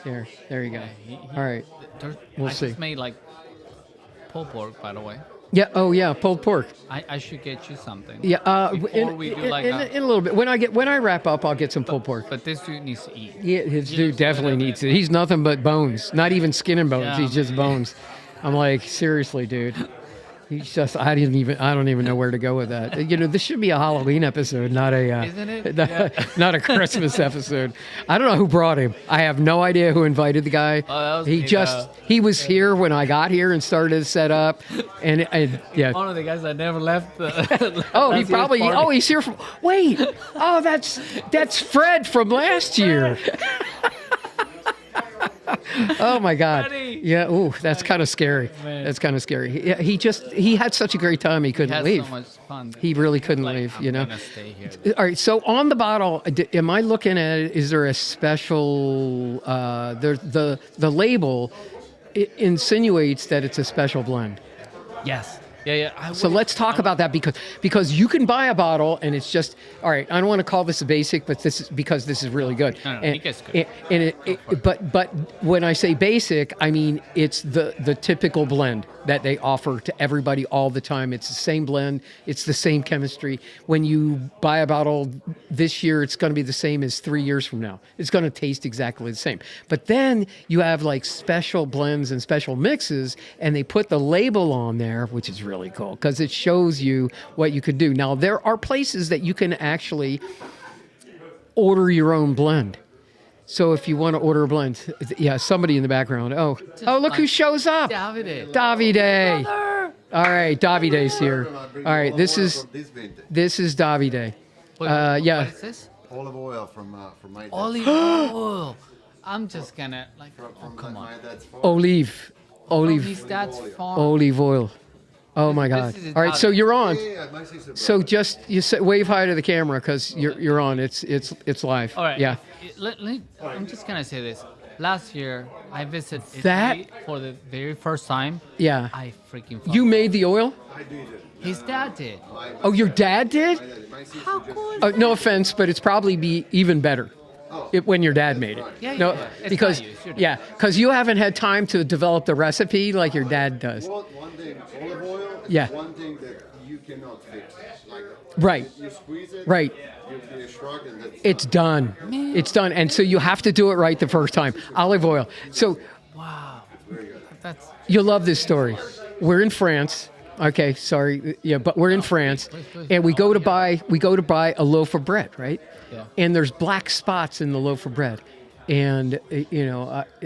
go. There you go. All right. We'll I see. just made like pulled pork, by the way. Yeah. Oh, yeah. Pulled pork. I should get you something. Yeah. Before we do like that. in a little bit. When I wrap up, I'll get some pulled pork. But this dude needs to eat. Yeah, his dude definitely needs it. He's nothing but bones. Not even skin and bones. Yeah, He's just bones. I'm like, seriously, dude. He's just. I don't even know where to go with that. This should be a Halloween episode, not a. Isn't it? Not a Christmas episode. I don't know who brought him. I have no idea who invited the guy. Oh, that was he me, just. He was here when I got here and started to set up, and yeah. One of the guys that never left. Oh, he probably. Oh, he's here from. Wait. Oh, that's Fred from last year. Oh my God! Buddy. Yeah. Ooh, that's kind of scary. Man. That's kind of scary. He had such a great time. He couldn't had leave. so much fun. He really couldn't Like, leave. I'm gonna stay here. All right. So on the bottle, am I looking at it? Is there a special? The label insinuates that it's a special blend. Yes. Yeah. So let's talk about that because you can buy a bottle and it's just all right. I don't want to call this a basic, but this is really good. No, and, it gets good. But when I say basic, I mean it's the typical blend that they offer to everybody all the time. It's the same blend. It's the same chemistry. When you buy a bottle this year, it's going to be the same as 3 years from now. It's going to taste exactly the same. But then you have like special blends and special mixes, and they put the label on there, which is really cool because it shows you what you could do. Now, there are places that you can actually order your own blend. So if you want to order a blend, yeah, somebody in the background. Oh, look who shows up. Davide. All right, Davide's here. All right, this is Davide. Yeah. What is this? Olive oil from my dad. Olive oil. I'm just gonna like. Come on. My dad's farm. Olive His dad's farm. olive oil. Oh my God! This is All right, so you're on. Yeah, my sister. So just wave hi to the camera because you're on. It's live. All right. Yeah. I'm just gonna say this. Last year, I visited That- Italy for the very first time. Yeah. I freaking. Fell. You made the oil? I did it. His dad did. Oh, your dad did? My sister How just- cool is No offense, but it's probably be even better when your dad made it. Yeah, No, yeah. It's because not you, it's your dad. because you haven't had time to develop the recipe like your dad does. One thing, olive oil is Yeah. one thing that you cannot fix. Like, Right. you squeeze it, Right. you shrug, and that's It's done. It's done. And so you have to do it right the first time. Olive oil. So Wow. That's. you'll love this story. We're in France. Okay, sorry. Yeah, but we're in France, please. and we go to buy a loaf of bread, right? Yeah. And there's black spots in the loaf of bread. And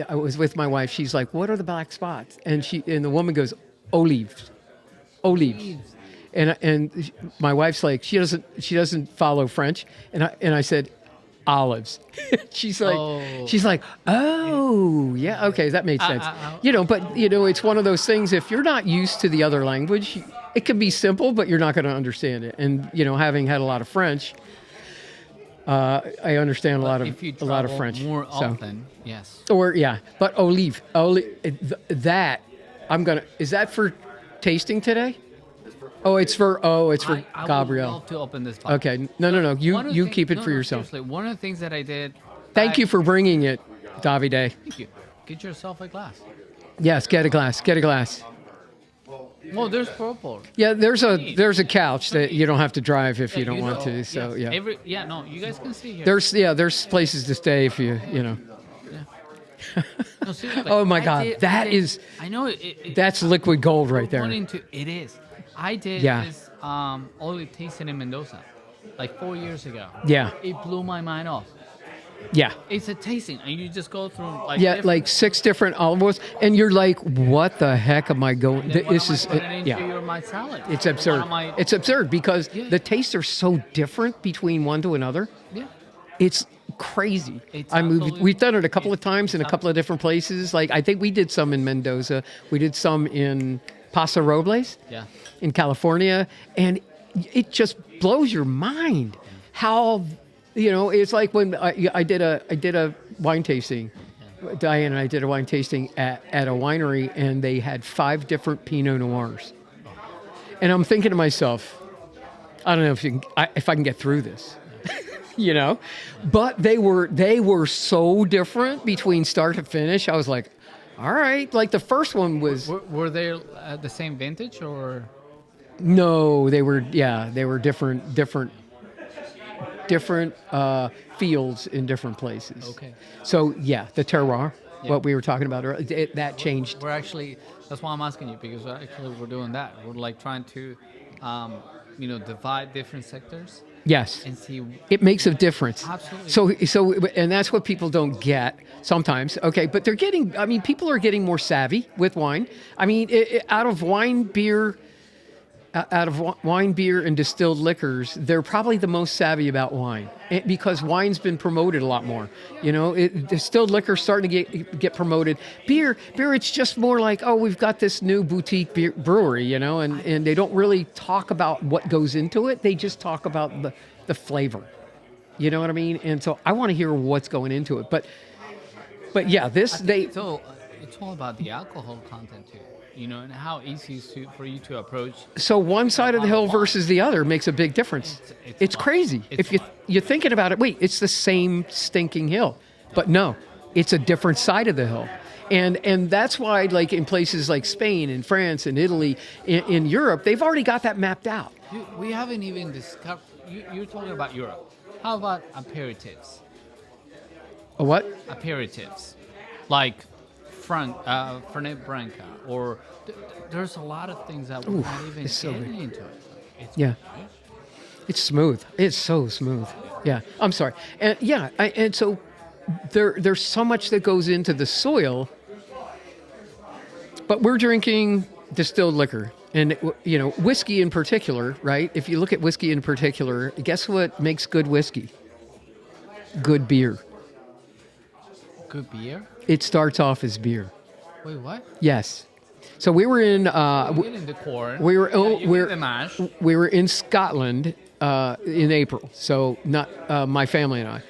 I was with my wife. She's like, "What are the black spots?" And the woman goes, "Olives." And my wife's like, she doesn't follow French. And I said, olives. she's like, oh, yeah, okay, that made sense. But it's one of those things. If you're not used to the other language, it can be simple, but you're not going to understand it. And having had a lot of French, I understand a lot of French. More often, yes. But olive, that is that for tasting today? It's for Gabriel. I would love to open this box. Okay, no. You keep it for yourself. Seriously, one of the things that I did. Thank you for bringing it, Davide. Thank you. Get yourself a glass. Yes, get a glass. Well, there's purple. Yeah, there's a couch that you don't have to drive if you don't want to. So yes. You guys can see here. There's places to stay if you. Yeah. No, seriously, oh my God, I know that's liquid gold right there. It is. I did this olive tasting in Mendoza, like 4 years ago. Yeah. It blew my mind off. Yeah. It's a tasting, and you just go through like 6 different olive oils, and you're like, what the heck am I going? This is my salad. It's absurd. It's absurd because the tastes are so different between one to another. Yeah. It's crazy. We've done it a couple of times in a couple of different places. Like I think we did some in Mendoza. We did some in Paso Robles. Yeah. In California, and it just blows your mind how it's like when I did a wine tasting. Diane and I did a wine tasting at a winery, and they had 5 different Pinot Noirs. And I'm thinking to myself, I don't know if I can get through this, But they were so different between start to finish. I was like, all right. Like the first one was. Were they the same vintage or? No, they were different fields in different places. Okay. So the terroir, what we were talking about earlier, that changed. That's why I'm asking you, because we're doing that. We're like trying to, divide different sectors. Yes. And see. It makes a difference. Absolutely. So, and that's what people don't get sometimes. Okay, but people are getting more savvy with wine. I mean, out of wine, beer, and distilled liquors, they're probably the most savvy about wine because wine's been promoted a lot more. Distilled liquor's starting to get promoted. Beer, it's just more like, oh, we've got this new boutique brewery, and they don't really talk about what goes into it. They just talk about the flavor. You know what I mean? And so I want to hear what's going into it. But yeah, it's all about the alcohol content too. And how easy is for you to approach. So one side of the hill versus the other makes a big difference. It's crazy. If you're thinking about it, wait, it's the same stinking hill. But no, it's a different side of the hill. And that's why, like in places like Spain and France and Italy, in Europe, they've already got that mapped out. We haven't even discovered. You're talking about Europe. How about aperitifs? A what? Aperitifs. Like Fernet Branca, or there's a lot of things that we're not even getting into it. It's smooth. It's so smooth. Yeah, I'm sorry. And and so there's so much that goes into the soil, but we're drinking distilled liquor. And, whiskey in particular, right? If you look at whiskey in particular, guess what makes good whiskey? Good beer. Good beer? It starts off as beer. Wait, what? Yes. So we were in. We're in the corn. We were. The mash. We were in Scotland in April. So not my family and I,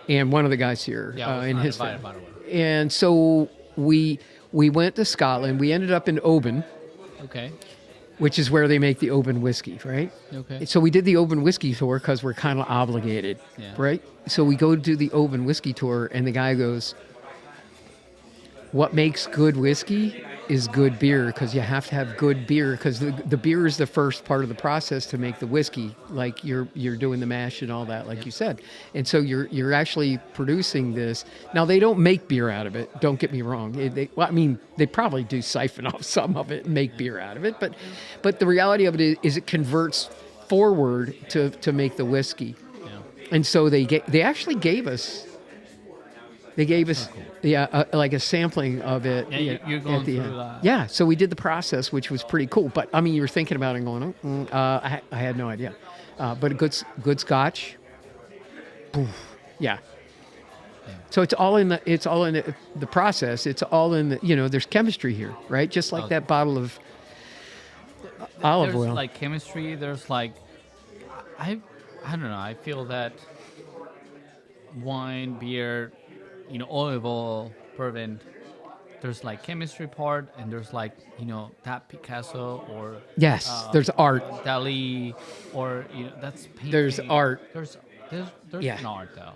and one of the guys here and his family. And so we went to Scotland. We ended up in Oban. Okay. Which is where they make the Oban whiskey, right? Okay. So we did the Oban whiskey tour because we're kind of obligated, right? So we go do the Oban whiskey tour, and the guy goes, what makes good whiskey is good beer, because you have to have good beer, because the beer is the first part of the process to make the whiskey, like you're doing the mash and all that, like you said. And so you're actually producing this. Now, they don't make beer out of it, don't get me wrong. They probably do siphon off some of it and make beer out of it, but the reality of it is it converts forward to make the whiskey. Yeah. And so they actually gave us like a sampling of it. You're going through that. Yeah, so we did the process, which was pretty cool. But I mean, you were thinking about it and going, I had no idea. But a good Scotch. Poof. Yeah. So it's all in the process. It's all in the, there's chemistry here, right? Just like that bottle of olive oil. There's like chemistry. There's like, I don't know. I feel that wine, beer, olive oil, bourbon, there's like chemistry part, and there's like, that Picasso or yes, there's art. Dali, or that's painting. There's art. There's Yeah. an art though.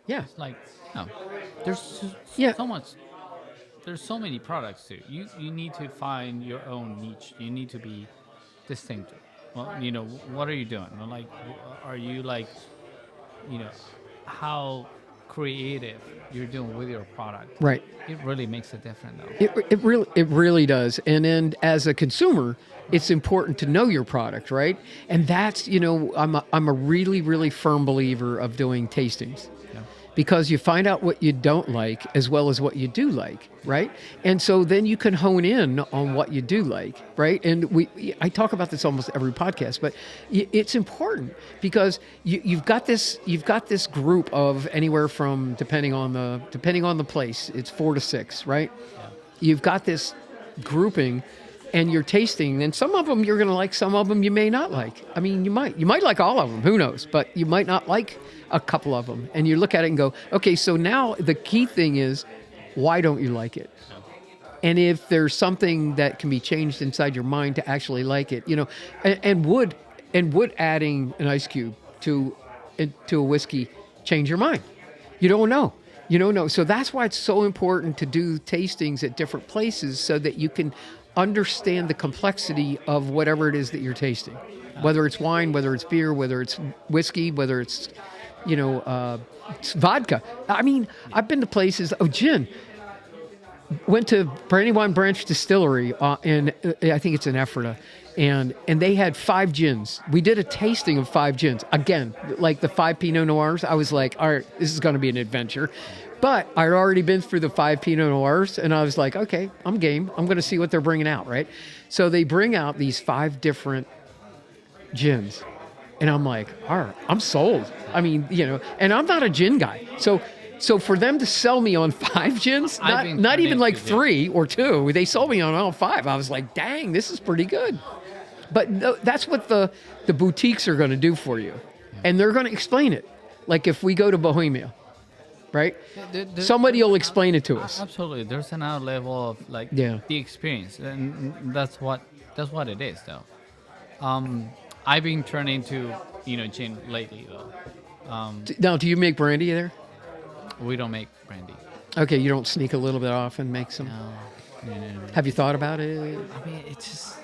Yeah. It's like there's so much. There's so many products too. You need to find your own niche. You need to be distinctive. Well, what are you doing? Like, are you like, how creative you're doing with your product? Right. It really makes a difference, though. It really does. And then as a consumer, it's important to know your product, right? And that's, I'm a really, really firm believer of doing tastings. Yeah. Because you find out what you don't like as well as what you do like, right? And so then you can hone in on what you do like, right? And I talk about this almost every podcast, but it's important because you've got this group of anywhere from depending on the place, it's 4 to 6, right? Yeah. You've got this grouping. And you're tasting, and some of them you're going to like, some of them you may not like. I mean, you might like all of them, who knows? But you might not like a couple of them. And you look at it and go, okay, so now the key thing is, why don't you like it? And if there's something that can be changed inside your mind to actually like it, and would adding an ice cube to a whiskey change your mind? You don't know. You don't know. So that's why it's so important to do tastings at different places so that you can understand the complexity of whatever it is that you're tasting, whether it's wine, whether it's beer, whether it's whiskey, whether it's, it's vodka. I mean, I've been to places, gin. Went to Brandywine Branch Distillery, and I think it's in Ephrata, and they had 5 gins. We did a tasting of 5 gins. Again, like the 5 Pinot Noirs. I was like, all right, this is going to be an adventure. But I'd already been through the 5 Pinot Noirs, and I was like, okay, I'm game. I'm going to see what they're bringing out, right? So they bring out these 5 different gins, and I'm like, all right, I'm sold. I mean, and I'm not a gin guy. So for them to sell me on 5 gins, not even like 3 or 2, they sold me on all 5. I was like, dang, this is pretty good. But that's what the boutiques are going to do for you. And they're going to explain it. Like if we go to Bohemia, right? Somebody will explain it to us. Absolutely. There's another level of like the experience. And that's what it is though. I've been turning to, gin lately though. Now, do you make brandy there? We don't make brandy. Okay, you don't sneak a little bit off and make some? No. Have you thought about it? I mean, it's just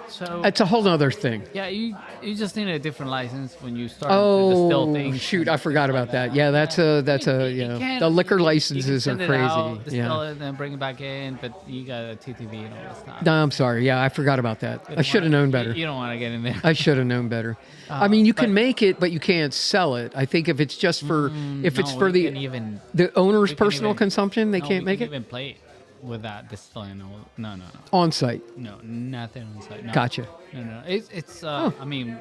so... It's a whole other thing. Yeah, you just need a different license when you start to distill things. Shoot, I forgot about that. Yeah, that's the liquor licenses are crazy. Out, distill it, and then bring it back in, but you got a TTV and all that stuff. No, I'm sorry. Yeah, I forgot about that. I should have known better. You don't want to get in there. I should have known better. I mean, you can make it, but you can't sell it. I think if it's just for the owner's personal consumption, they can't make it. Even play it with that distilling. No. On site. No, nothing on site. No. Gotcha. No. It's. I mean.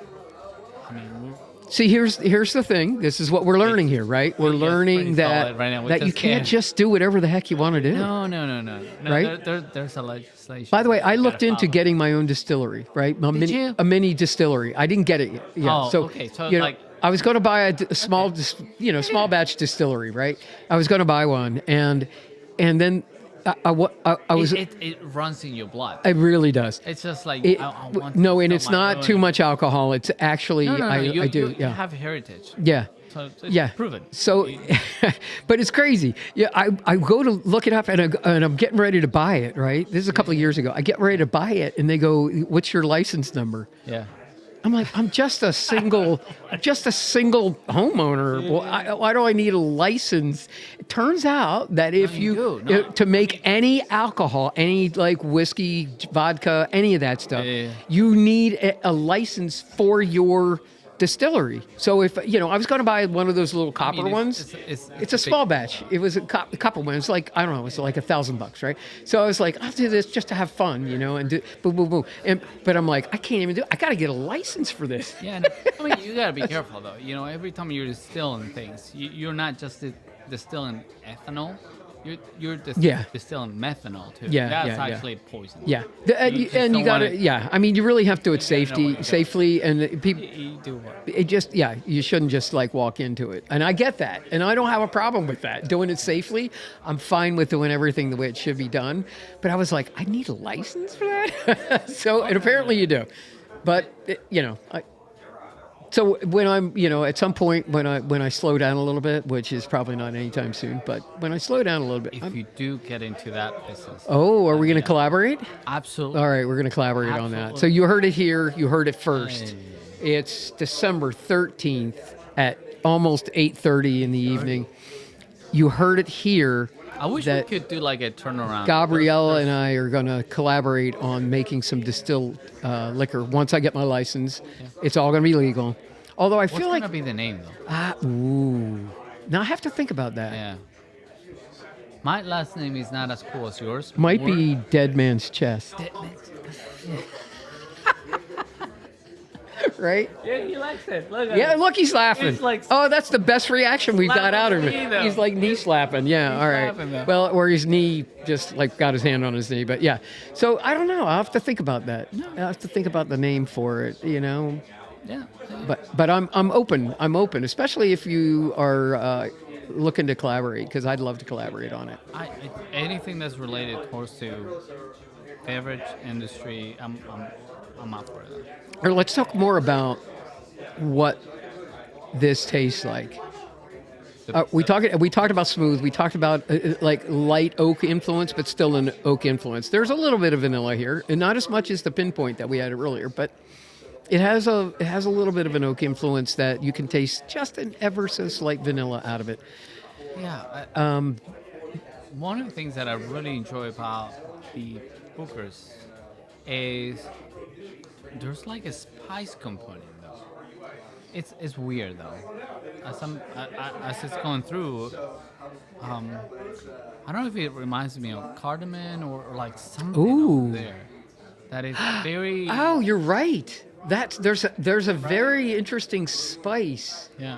See, here's the thing. This is what we're learning here, right? We're learning that you can't just do whatever the heck you want to do. No. Right? There's a legislation. By the way, I looked into getting my own distillery, right? A mini distillery. I didn't get it yet. Oh, okay. So like, I was going to buy a small batch distillery, right? I was going to buy one, and then I was. It runs in your blood. It really does. It's just like and it's not too much alcohol. It's actually I do. You have heritage. Yeah. So it's proven. So, but it's crazy. Yeah, I go to look it up and I'm getting ready to buy it. Right. This is a couple of years ago. I get ready to buy it, and they go, "What's your license number?" Yeah. I'm like, I'm just a single homeowner. Well, why do I need a license? It turns out that if to make any alcohol, any like whiskey, vodka, any of that stuff, you need a license for your distillery. So if I was going to buy one of those little copper ones. It's a small batch. It was a copper one. It's like, I don't know, it's like $1,000, right? So I was like, I'll do this just to have fun, and do boom, boom, boom. But I'm like, I can't even do it. I got to get a license for this. Yeah, no, I mean, you got to be careful though. Every time you're distilling things, you're not just distilling ethanol. You're distilling methanol too. Yeah, that's actually poison. Yeah, and you got to. Yeah, I mean, you really have to do it safely, and people. You do what? It just, you shouldn't just like walk into it, and I get that, and I don't have a problem with that. Doing it safely, I'm fine with doing everything the way it should be done. But I was like, I need a license for that. And apparently you do, but So when I'm, at some point when I slow down a little bit, which is probably not anytime soon, but when I slow down a little bit, if you do get into that business. Oh, are we going to collaborate? Absolutely. All right, we're going to collaborate on that. So you heard it here. You heard it first. It's December 13th at almost 8:30 in the evening. You heard it here. I wish we could do like a turnaround. Gabriella and I are going to collaborate on making some distilled liquor. Once I get my license, it's all going to be legal. Although I feel like... What's going to be the name, though? Now I have to think about that. Yeah. My last name is not as cool as yours. Might be Dead Man's Chest. Right? Yeah, he likes it. Look, he's laughing. He's like, that's the best reaction we've got out of it. He's like knee slapping. Yeah, all right. Well, or his knee just like got his hand on his knee. But yeah. So I don't know. I'll have to think about that. I'll have to think about the name for it, Yeah. But I'm open. I'm open, especially if you are looking to collaborate, because I'd love to collaborate on it. Anything that's related towards to beverage industry, I'm up for it. Or let's talk more about what this tastes like. We talked about smooth. We talked about like light oak influence, but still an oak influence. There's a little bit of vanilla here, and not as much as the pinpoint that we had earlier, but it has a little bit of an oak influence that you can taste just an ever so slight vanilla out of it. Yeah. One of the things that I really enjoy about the Bookers is there's like a spice component though. It's weird though. As it's going through, I don't know if it reminds me of cardamom or like something there. That is very. Oh, you're right. There's a very interesting spice. Yeah.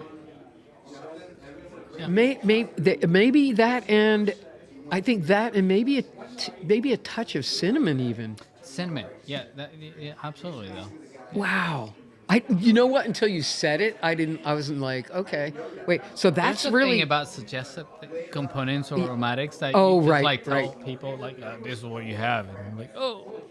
Maybe that, and I think that, and maybe a touch of cinnamon even. Cinnamon, yeah, absolutely though. Wow. You know what? Until you said it, I wasn't like, okay, wait. So that's There's really thing about suggested components or aromatics that tell people like this is what you have, and I'm like, oh,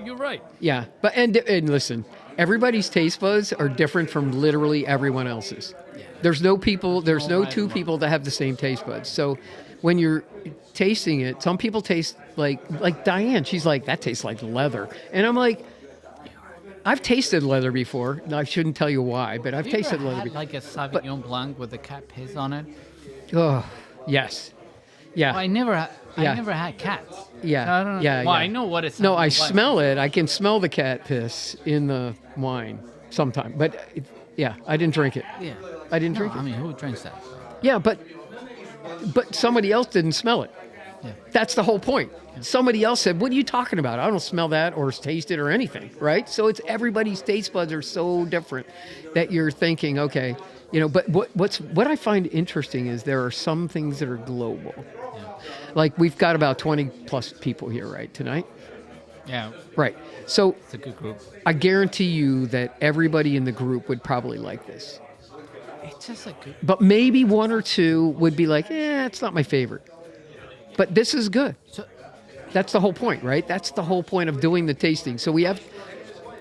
you're right. Yeah, but and listen, everybody's taste buds are different from literally everyone else's. Yeah. There's no two people that have the same taste buds. So when you're tasting it, some people taste like Diane. She's like, that tastes like leather, and I'm like, I've tasted leather before. I shouldn't tell you why, but I've tasted leather before. Like a Sauvignon Blanc with the cat piss on it. Oh, yes, yeah. Well, I never had cats. Yeah, so I don't know. Yeah. Well, I know what it's. No, I smell it. I can smell the cat piss in the wine sometime, but I didn't drink it. Yeah, I didn't drink it. I mean, who drinks that? Yeah, but somebody else didn't smell it. Yeah. That's the whole point. Yeah. Somebody else said, "What are you talking about? I don't smell that or taste it or anything." Right? So it's everybody's taste buds are so different that you're thinking, okay, But what I find interesting is there are some things that are global. Yeah. Like we've got about 20 plus people here, right, tonight? Yeah. Right. So it's a good group. I guarantee you that everybody in the group would probably like this. It's just a good. But maybe one or two would be like, it's not my favorite. But this is good. So that's the whole point, right? That's the whole point of doing the tasting. So we have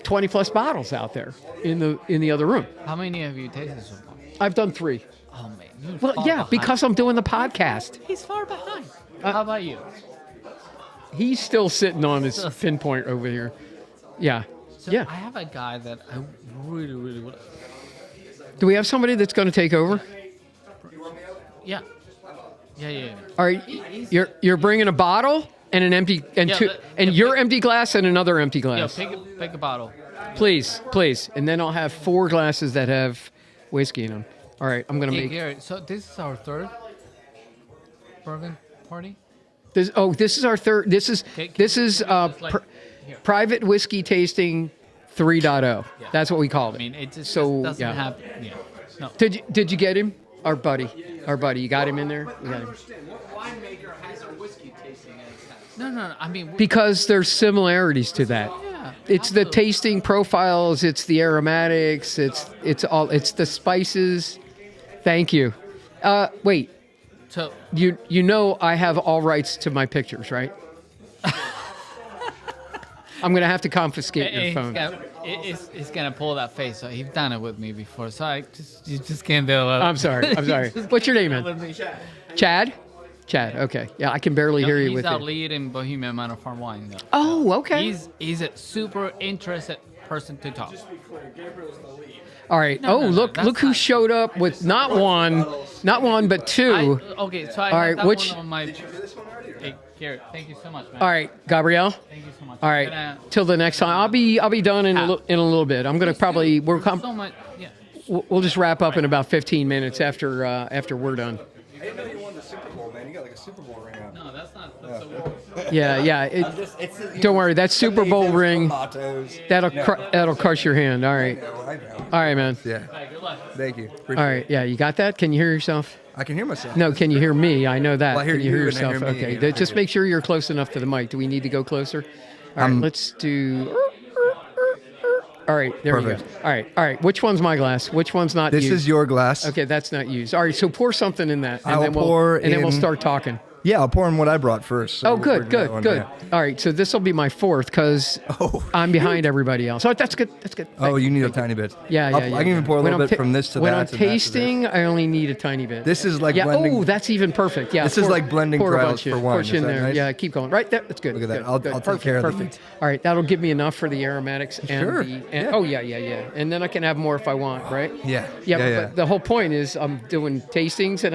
20 plus bottles out there in the other room. How many have you tasted so far? I've done 3. Oh man. Well, yeah, because I'm doing the podcast. He's far behind. How about you? He's still sitting on his pinpoint over here. Yeah. So yeah. I have a guy that I really, really would. Do we have somebody that's going to take over? Yeah. Yeah. All right. You're bringing a bottle? And an empty and your empty glass and another empty glass. Yeah, pick a bottle. Please. And then I'll have 4 glasses that have whiskey in them. All right, I'm gonna make. Gary, so this is our third bourbon party. This is our third. This is private whiskey tasting 3.0. Yeah. That's what we called it. I mean, it just so doesn't yeah. happen. Yeah. No. Did you get him? Our buddy. You got him in there. You got him. What winemaker has a whiskey tasting at his house? No. I mean, Because there's similarities to that. yeah, It's the tasting profiles. It's the aromatics. It's the spices. Thank you. Wait. So You know I have all rights to my pictures, right? I'm gonna have to confiscate your phone. He's gonna pull that face. So he's done it with me before. So you just can't do it. I'm sorry. What's your name, man? Chad. Okay. Yeah, I can barely hear you he's with our it. lead in Bohemian Manor Farm Wine. Though. Oh, okay. He's a super interested person to talk. All right. No, look who showed up with not one but 2. Okay, so I All have right, that which- one on my. Hey, Garrett, thank you so much, man. All right, Gabrielle. Thank you so much. All right. Till the next time. I'll be done in a little bit. I'm gonna probably so much. Yeah. we'll just wrap up in about 15 minutes after we're done. I didn't know you won the Super Bowl, man. You got like a Super Bowl ring on. No, that's not. That's a war. Yeah. Don't worry. That Super Bowl ring. That'll crush your hand. All right. All right, man. Yeah. Right, good luck. Thank you. All right. Yeah. You got that? Can you hear yourself? I can hear myself. No. Can you hear me? I know that. Well, I hear can you hear you and I yourself? hear me. Okay. Just make sure you're close enough to the mic. Do we need to go closer? All right. Let's do. All right. There Perfect. we go. All right. Which one's my glass? Which one's not This used? is your glass. Okay, that's not used. All right. So pour something in that, I will pour then we'll in- start talking. Yeah, I'll pour in what I brought first. So Oh, we're good. doing that one, yeah. All right, so this will be my 4th because I'm behind everybody else. Oh, that's good. Oh, you need a tiny bit. Yeah. I can even pour a little bit from this to when that. I'm to that, tasting, I only need a tiny bit. This is like yeah. blending. Oh, that's even perfect. Yeah. This is like blending pour a trials bunch in, for wine. Push Is in that there. nice? Yeah, keep going. Right there. That's good. Look at that. Good, I'll good. take Perfect, care of the perfect. All right, that'll give me enough for the aromatics and Sure. the. Oh yeah. And then I can have more if I want. Right. Yeah. But the whole point is I'm doing tastings and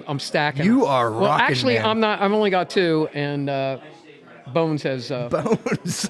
I'm stacking. You are Well, rocking, actually, man. I'm not. I've only got 2, and Bones has. Bones.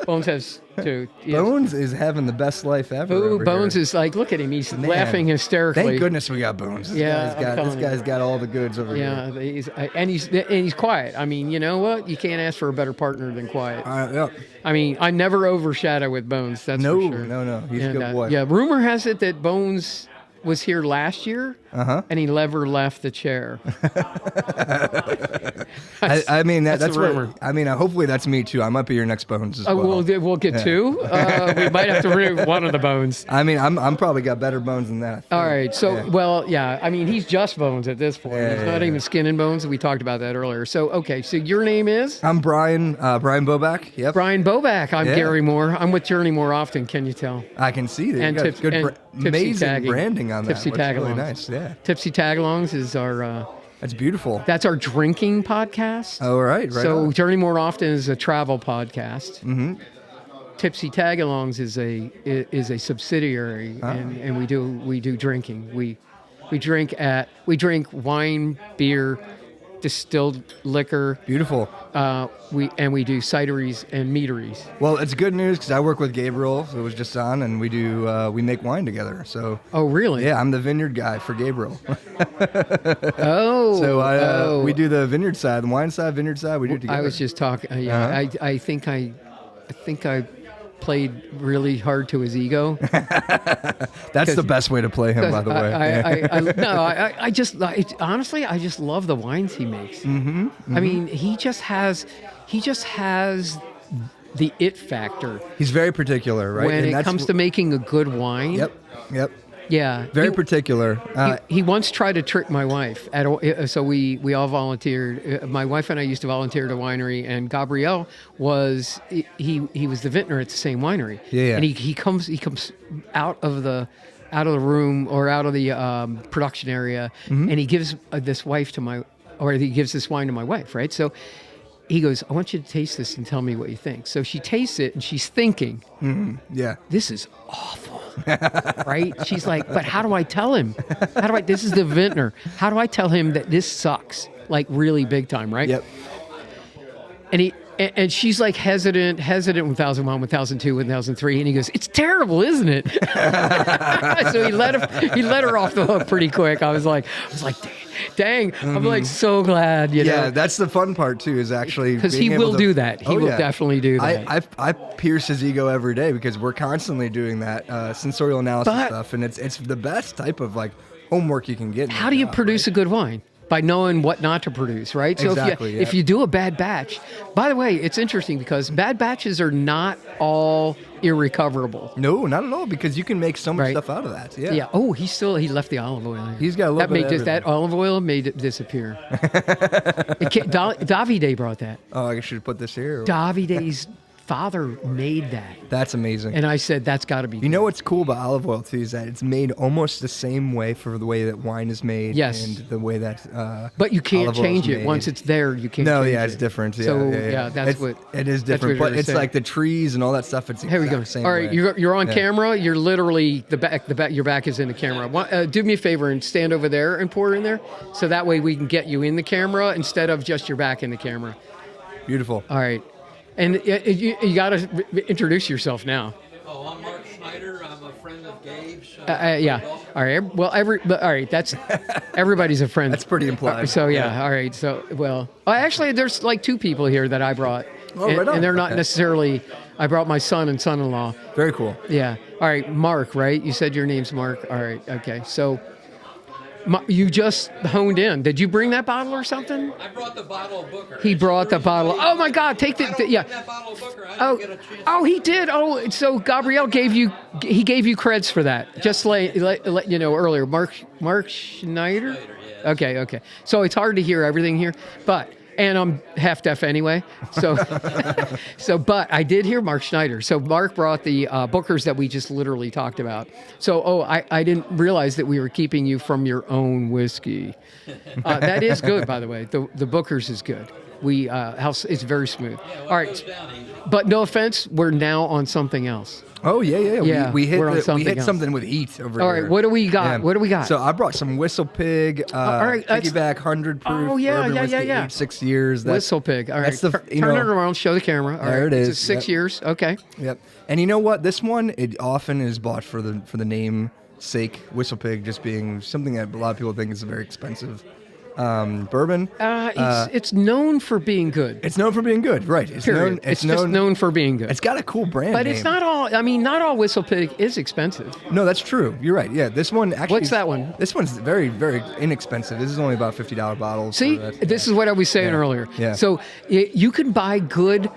Bones has 2. He has- Bones is having the best life ever. Ooh, over Bones here. is like, look at him. He's Man. laughing hysterically. Thank goodness we got Bones. Yeah, I'm This telling guy's you. got all the goods over Yeah, here. he's quiet. I mean, you know what? You can't ask for a better partner than quiet. Yeah. I mean, I never overshadow with Bones. That's No, for sure. no. He's a And, good boy. Yeah, rumor has it that Bones was here last year, and he never left the chair. I mean that's the what. rumor. I mean, hopefully that's me too. I might be your next Bones as well. We'll get 2. We might have to remove one of the Bones. I mean, I'm probably got better bones than that. All right. So, yeah. I mean, he's just Bones at this point. Yeah, He's not yeah. even skin and bones. We talked about that earlier. So, okay. So your name is? I'm Brian Boback. Yep. Brian Boback. I'm Yeah. Gary Moore. I'm with Journey more often. Can you tell? I can see that. And You got tips- good, and Tipsy amazing tagging. branding on Tipsy that. That's really Tagalongs. nice. Yeah. Tipsy Tagalongs is our. That's beautiful. That's our drinking podcast. All right. Right. So on. Journey more often is a travel podcast. Mm-hmm. Tipsy Tagalongs is a subsidiary, and we do drinking. We drink wine, beer, distilled liquor. Beautiful. We do cideries and meaderies. Well, it's good news because I work with Gabriel, who was just on, and we make wine together. So Oh, really? yeah, I'm the vineyard guy for Gabriel. Oh. So we do the vineyard side, the wine side, vineyard side. We do it together. I was just talking. I think I played really hard to his ego. That's the best way to play him, by the way. Honestly, I just love the wines he makes. I mean, he just has the it factor He's very particular, right? when And it that's comes to making a good wine. Yep. Yeah. Very particular. He once tried to trick my wife. So we all volunteered. My wife and I used to volunteer at a winery, and Gabriel was he was the vintner at the same winery. Yeah. And he comes out of the room or out of the production area, and he gives this wine to my wife, right? So he goes, "I want you to taste this and tell me what you think." So she tastes it, and she's thinking, Yeah. "This is awful." Right? She's like, "But how do I tell him? This is the vintner. How do I tell him that this sucks? Like really big time, right?" Yep. And she's like hesitant 1001, 1002, 1003, and he goes, "It's terrible, isn't it?" So he let her off the hook pretty quick. I was like, dang. I'm like so glad, you know. Yeah, that's the fun part too, is actually because he will do that. He will definitely do that. I pierce his ego every day because we're constantly doing that sensorial analysis stuff, and it's the best type of like homework you can get. How do you produce a good wine? By knowing what not to produce, right? So exactly, if you do a bad batch, by the way, it's interesting because bad batches are not all irrecoverable. No, not at all, because you can make so much stuff out of that. Yeah. Yeah. Oh, he left the olive oil in. He's got a little bit of that olive oil made it disappear. Davide brought that. Oh, I should put this here. Davide's father made that. That's amazing. And I said, that's got to be. You know what's cool about olive oil too is that it's made almost the same way for the way that wine is made. Yes. And the way that. But you can't change it once it's there. You can't. No, change it's different. Yeah, so that's what it is different. But it's like the trees and all that stuff. It's here we go. Same all right, way. you're on camera. You're literally the back. Your back is in the camera. Do me a favor and stand over there and pour in there, so that way we can get you in the camera instead of just your back in the camera. Beautiful. All right. And you got to introduce yourself now. Oh, I'm Mark Schneider. I'm a friend of Gabe's. Yeah. All right. Well, all right. That's everybody's a friend. That's pretty implied. So yeah. All right. So actually, there's like two people here that I brought, and they're not necessarily. I brought my son and son-in-law. Very cool. Yeah. All right, Mark. Right? You said your name's Mark. All right. Okay. So. You just honed in. Did you bring that bottle or something? I brought the bottle of Booker. He brought the bottle. Oh my God! Take yeah. That bottle of Booker. He did. Oh, so Gabrielle gave you creds for that. Just let you know earlier. Mark Schneider. Yes. Okay. So it's hard to hear everything here, and I'm half deaf anyway. So, but I did hear Mark Schneider. So Mark brought the Bookers that we just literally talked about. So, I didn't realize that we were keeping you from your own whiskey. That is good, by the way. The Bookers is good. It's very smooth. All right, but no offense, we're now on something else. Oh yeah. We hit something with heat over All here. right, what do we got? Yeah. What do we got? So I brought some Whistle Pig, piggyback 100 proof. Oh yeah, bourbon whiskey, aged 6 years. Whistle Pig. All right, turn it around, show the camera. All there right. it is. It's 6 years. Okay. Yep. And you know what? This one, it often is bought for the namesake Whistle Pig, just being something that a lot of people think is very expensive. Bourbon. It's known for being good. It's known for being good, right? It's just known for being good. It's got a cool brand but name. It's not all. I mean, not all Whistle Pig is expensive. No, that's true. You're right. Yeah, this one actually. What's that one? This one's very, very inexpensive. This is only about $50 bottles. See, this is what I was saying earlier. Yeah. So you can buy good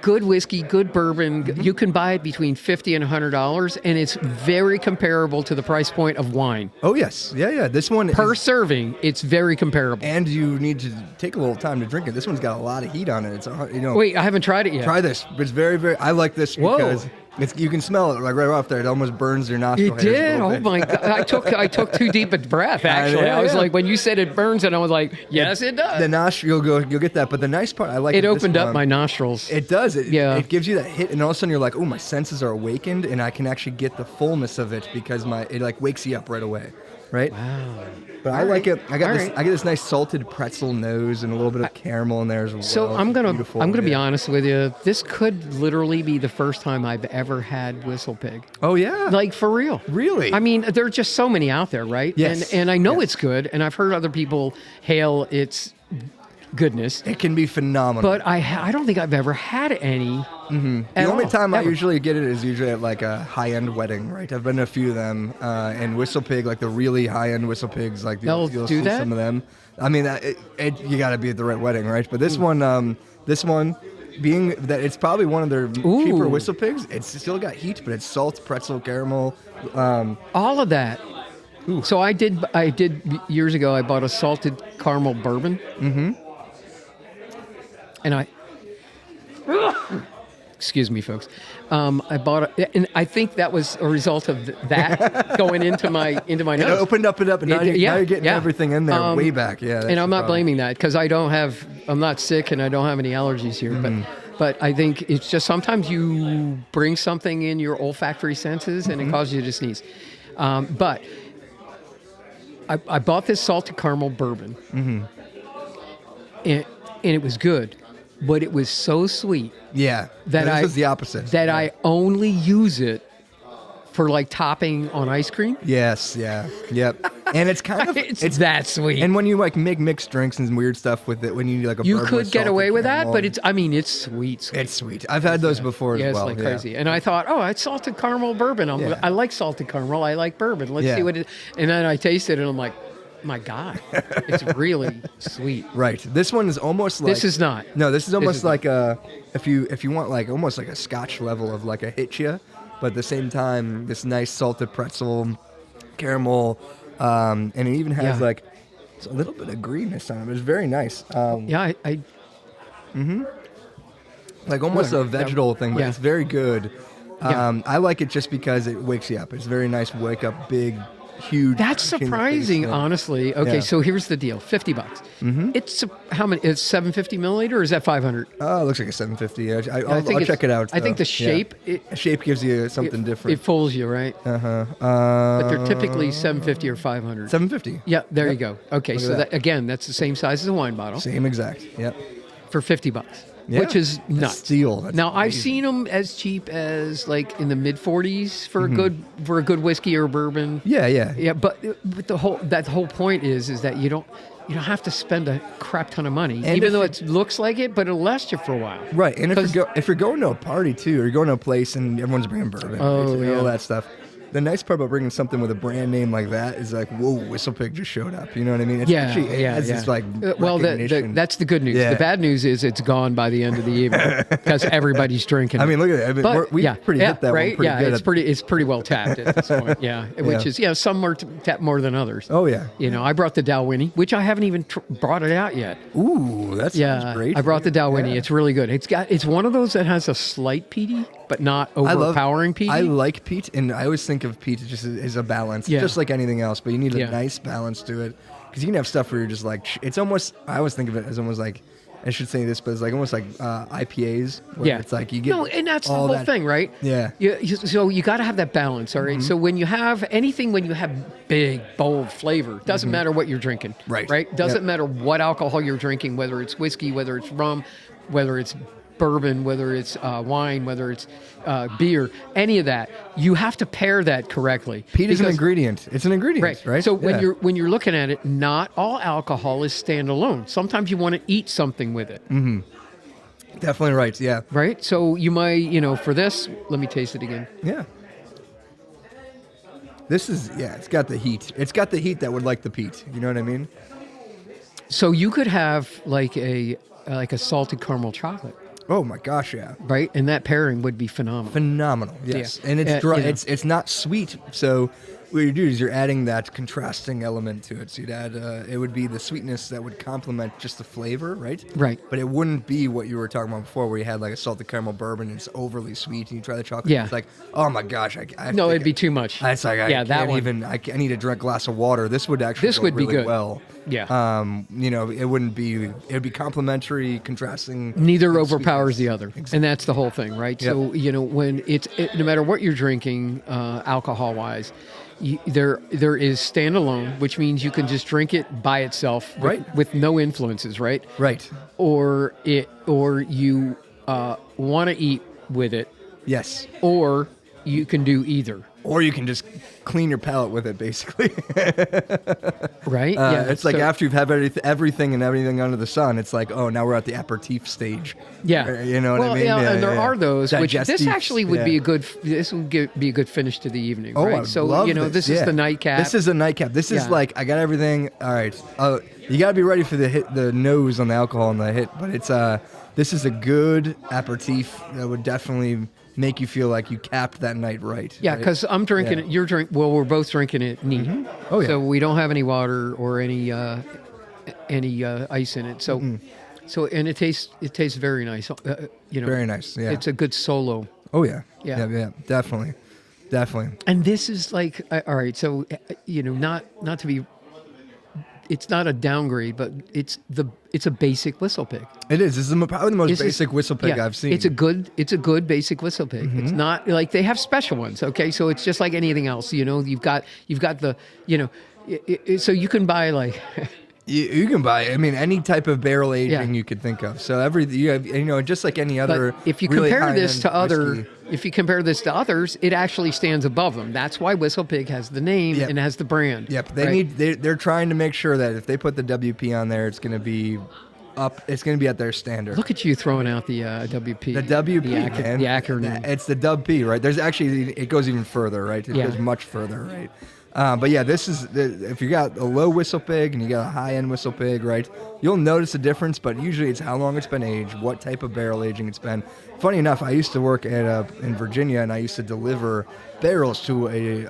whiskey, good bourbon. Mm-hmm. You can buy it between $50 and $100, and it's very comparable to the price point of wine. Oh yes, yeah. This one per serving, it's very comparable. And you need to take a little time to drink it. This one's got a lot of heat on it. It's Wait, I haven't tried it yet. Try this. It's very, very. I like this because you can smell it like right off there. It almost burns your nostril. It did. Oh my God! I took too deep a breath. Actually, I was like, when you said it burns, and I was like, yes, it does. The nostril, you'll get that. But the nice part, I like it. Opened up my nostrils. It does. It gives you that hit, and all of a sudden you're like, oh, my senses are awakened, and I can actually get the fullness of it because it like wakes you up right away, right? Wow. But I like it. I get this nice salted pretzel nose and a little bit of caramel in there as well. So I'm gonna be honest with you. This could literally be the first time I've ever had Whistle Pig. Oh yeah, like for real. Really? I mean, there are just so many out there, right? Yes. And I know it's good, and I've heard other people hail its goodness. It can be phenomenal. But I don't think I've ever had any. Mm-hmm. The only time I usually get it is usually at like a high-end wedding, right? I've been to a few of them, and Whistle Pig, like the really high-end Whistle Pigs, like you'll see that? some of them. I mean, you got to be at the right wedding, right? But this one, being that it's probably one of their cheaper Whistle Pigs, it's still got heat, but it's salt, pretzel, caramel, all of that. Ooh. So I did years ago. I bought a salted caramel bourbon. Mm-hmm. And excuse me, folks. I bought it, and I think that was a result of that going into my nose. It opened up, and now you're getting everything in there way back. Yeah, and I'm not blaming that because I'm not sick and I don't have any allergies here. Mm-hmm. But I think it's just sometimes you bring something in your olfactory senses and it causes you to sneeze. But I bought this salted caramel bourbon, and it was good. but it was so sweet. Yeah. That this is the opposite. That I only use it for like topping on ice cream. Yes, yeah, yep. And it's kind of it's that sweet. And when you like make mixed drinks and weird stuff with it, when you do like a you bourbon could with get away salted with caramel, that, but it's sweet. It's sweet. I've had those before as well. It's like crazy. And I thought, oh, it's salted caramel bourbon. I like salted caramel. I like bourbon. Let's see what it. And then I tasted it, and I'm like, my God, it's really sweet. Right. This one is almost like. This is not. No, this is almost like if you want like almost like a Scotch level of like a hitcha, but at the same time this nice salted pretzel, caramel, and it even has like it's a little bit of greenness on it. It's very nice. I like almost a vegetal thing, but it's very good. Yeah. I like it just because it wakes you up. It's very nice. Wake up, big. Huge. That's surprising, honestly. Okay, so here's the deal: $50. Mm-hmm. It's how many? It's 750 milliliter, or is that 500? Oh, it looks like a 750. I'll check it out. I think the shape. Yeah. Shape gives you something different. It fools you, right? But they're typically 750 or 500. 750. Yeah, there you go. Okay, so that again, that's the same size as a wine bottle. Same exact. Yep. For $50. Yeah. Which is nuts. Steal. That's now amazing. I've seen them as cheap as like in the mid 40s for a good whiskey or bourbon. Yeah. But the whole point is that you don't have to spend a crap ton of money, and even though it looks like it, but it'll last you for a while. Right, and if you're going to a party too, or you're going to a place and everyone's bringing bourbon, all that stuff. The nice part about bringing something with a brand name like that is like, whoa, Whistle Pig just showed up. You know what I mean? It's It's like well, that's the good news. Yeah. The bad news is it's gone by the end of the evening because everybody's drinking. I mean, look at it. We've pretty hit that right? one pretty good. It's pretty well tapped at this point. Yeah, which is some are tapped more than others. Oh yeah. I brought the Dalwhinnie, which I haven't even brought it out yet. Ooh, that's great. I brought the Dalwhinnie. It's really good. It's one of those that has a slight peaty, but not overpowering peaty. I like peat, and I always think of peat just as a balance, just like anything else. But you need a nice balance to it, because you can have stuff where you're just like, it's almost. I always think of it as almost like, I should say this, but it's like almost like IPAs. Where it's like you get and that's the whole thing, right? Yeah. So you got to have that balance, all right? So when you have big, bold flavor, doesn't matter what you're drinking, right? Doesn't matter what alcohol you're drinking, whether it's whiskey, whether it's rum, whether it's bourbon, whether it's wine, whether it's beer, any of that, you have to pair that correctly. Peat is an ingredient. It's an ingredient, right? So when you're looking at it, not all alcohol is standalone. Sometimes you want to eat something with it. Mm-hmm. Definitely right. Yeah. Right. So you might, for this, let me taste it again. Yeah. This is it's got the heat. It's got the heat that would like the peat. You know what I mean? So you could have like a salted caramel chocolate. Oh my gosh, yeah. Right? And that pairing would be phenomenal. Phenomenal, yes. Yeah. And it's dry. It's not sweet. So what you do is you're adding that contrasting element to it. So you'd add, it would be the sweetness that would complement just the flavor, right? Right. But it wouldn't be what you were talking about before, where you had like a salted caramel bourbon and it's overly sweet, and you try the chocolate. Yeah. It's like, oh my gosh, it'd be too much. It's like, I need to drink a glass of water. This would actually go be really good. Well. Yeah. It would be complementary, contrasting. Neither overpowers the other. Exactly. And that's the whole thing, right? Yep. So, when no matter what you're drinking, alcohol-wise, there is standalone, which means you can just drink it by itself, with no influences, right? Right. Or you want to eat with it. Yes. Or you can do either. Or you can just clean your palate with it, basically. Right? It's like after you've had everything under the sun, it's like, oh, now we're at the aperitif stage. Yeah. You know what I mean? Yeah, and there are those, Digestive, which this actually would be a good finish to the evening, oh, right? I so, love this is the nightcap. This is a nightcap. This is like, I got everything. All right. You got to be ready for the nose on the alcohol and the hit. But this is a good aperitif that would definitely make you feel like you capped that night right. Yeah, because I'm drinking it. You're drinking. Well, we're both drinking it neat. Mm-hmm. Oh yeah. So we don't have any water or any ice in it. So, and it tastes very nice. Very nice. Yeah. It's a good solo. Oh yeah. Yeah. Definitely. And this is like, all right. So not to be. It's not a downgrade, but it's a basic whistle pig. It is. This is probably the most basic whistle pig I've seen. It's a good basic whistle pig. Mm-hmm. It's not like they have special ones. Okay, so it's just like anything else. You've got the so you can buy like You can buy, I mean, any type of barrel aging you could think of. So you have, just like any other. But if you really compare this to high-end whiskey. if you compare this to others, it actually stands above them. That's why Whistle Pig has the name and has the brand. Yep, right? they're trying to make sure that if they put the WP on there, it's going to be up. It's going to be at their standard. Look at you throwing out the WP. The WP, man. The acronym. It's the WP, right? There's actually, it goes even further, right? It goes much further, right? But yeah, this is if you got a low Whistle Pig and you got a high-end Whistle Pig, right? You'll notice a difference, but usually it's how long it's been aged, what type of barrel aging it's been. Funny enough, I used to work at in Virginia, and I used to deliver barrels to a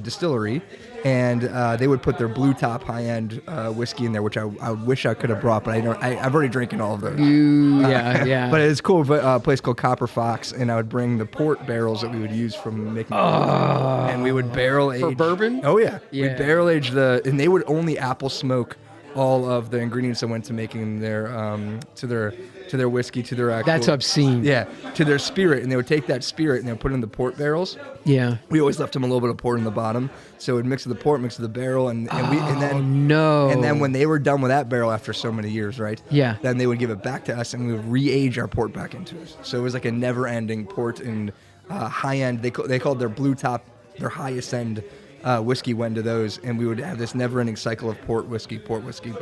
distillery, and they would put their blue top high-end whiskey in there, which I wish I could have brought, but I've already drinking all of those. But it's cool. A place called Copper Fox, and I would bring the port barrels that we would use from making, and we would barrel age for bourbon. Oh yeah, we'd barrel age and they would only apple smoke all of the ingredients that went to making their to their whiskey, to their actual. That's obscene. Yeah, to their spirit, and they would take that spirit and they would put it in the port barrels. Yeah. We always left them a little bit of port in the bottom, so it would mix with the port, mix with the barrel, and then when they were done with that barrel after so many years, right? Yeah. Then they would give it back to us, and we would re-age our port back into it. So it was like a never-ending port and high-end. They called their blue top their highest end. Whiskey went to those, and we would have this never-ending cycle of port whiskey,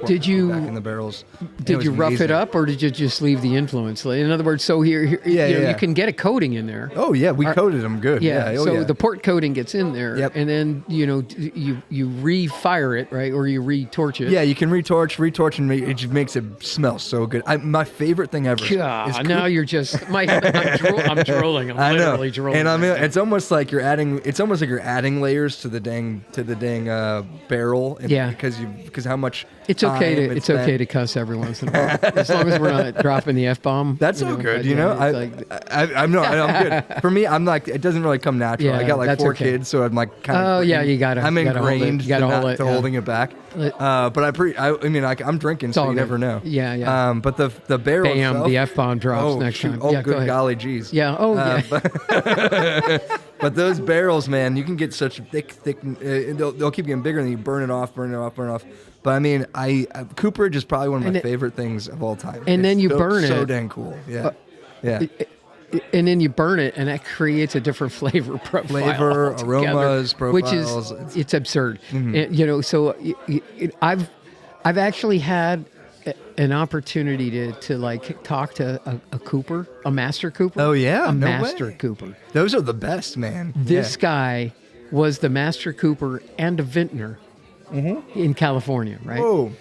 Did you back in the barrels. Did you rough it up, or did you just leave the influence? In other words, so here you can get a coating in there. Oh yeah, we coated them good. The port coating gets in there, and then you re-fire it, right, or you re-torch it. Yeah, you can re-torch, and it just makes it smell so good. My favorite thing ever. God, now you're just I'm drooling. I'm literally drooling. And I mean, it's almost like you're adding layers to the dang barrel. Because how much it's okay to cuss every once in a while, as long as we're not dropping the F-bomb. That's so good. I'm good. For me, I'm like, it doesn't really come natural. I got like 4 kids, so I'm like kind of. I'm ingrained to holding it back. But I'm drinking, so you never know. Yeah. But the barrel. Bam! Itself, the F-bomb drops next time. Oh, good golly, geez. Yeah. Oh, yeah. But those barrels, man, you can get such thick. They'll keep getting bigger, and you burn it off. But I mean, cooperage is probably one of my favorite things of all time. And then you burn it. So dang cool. Yeah. And then you burn it, and that creates a different flavor profile. Aromas, profiles. Which is it's absurd. Mm-hmm. So I've actually had an opportunity to like talk to a cooper, a master cooper. Oh yeah, a master cooper. Those are the best, man. This guy was the master cooper and a vintner in California, right? Oh,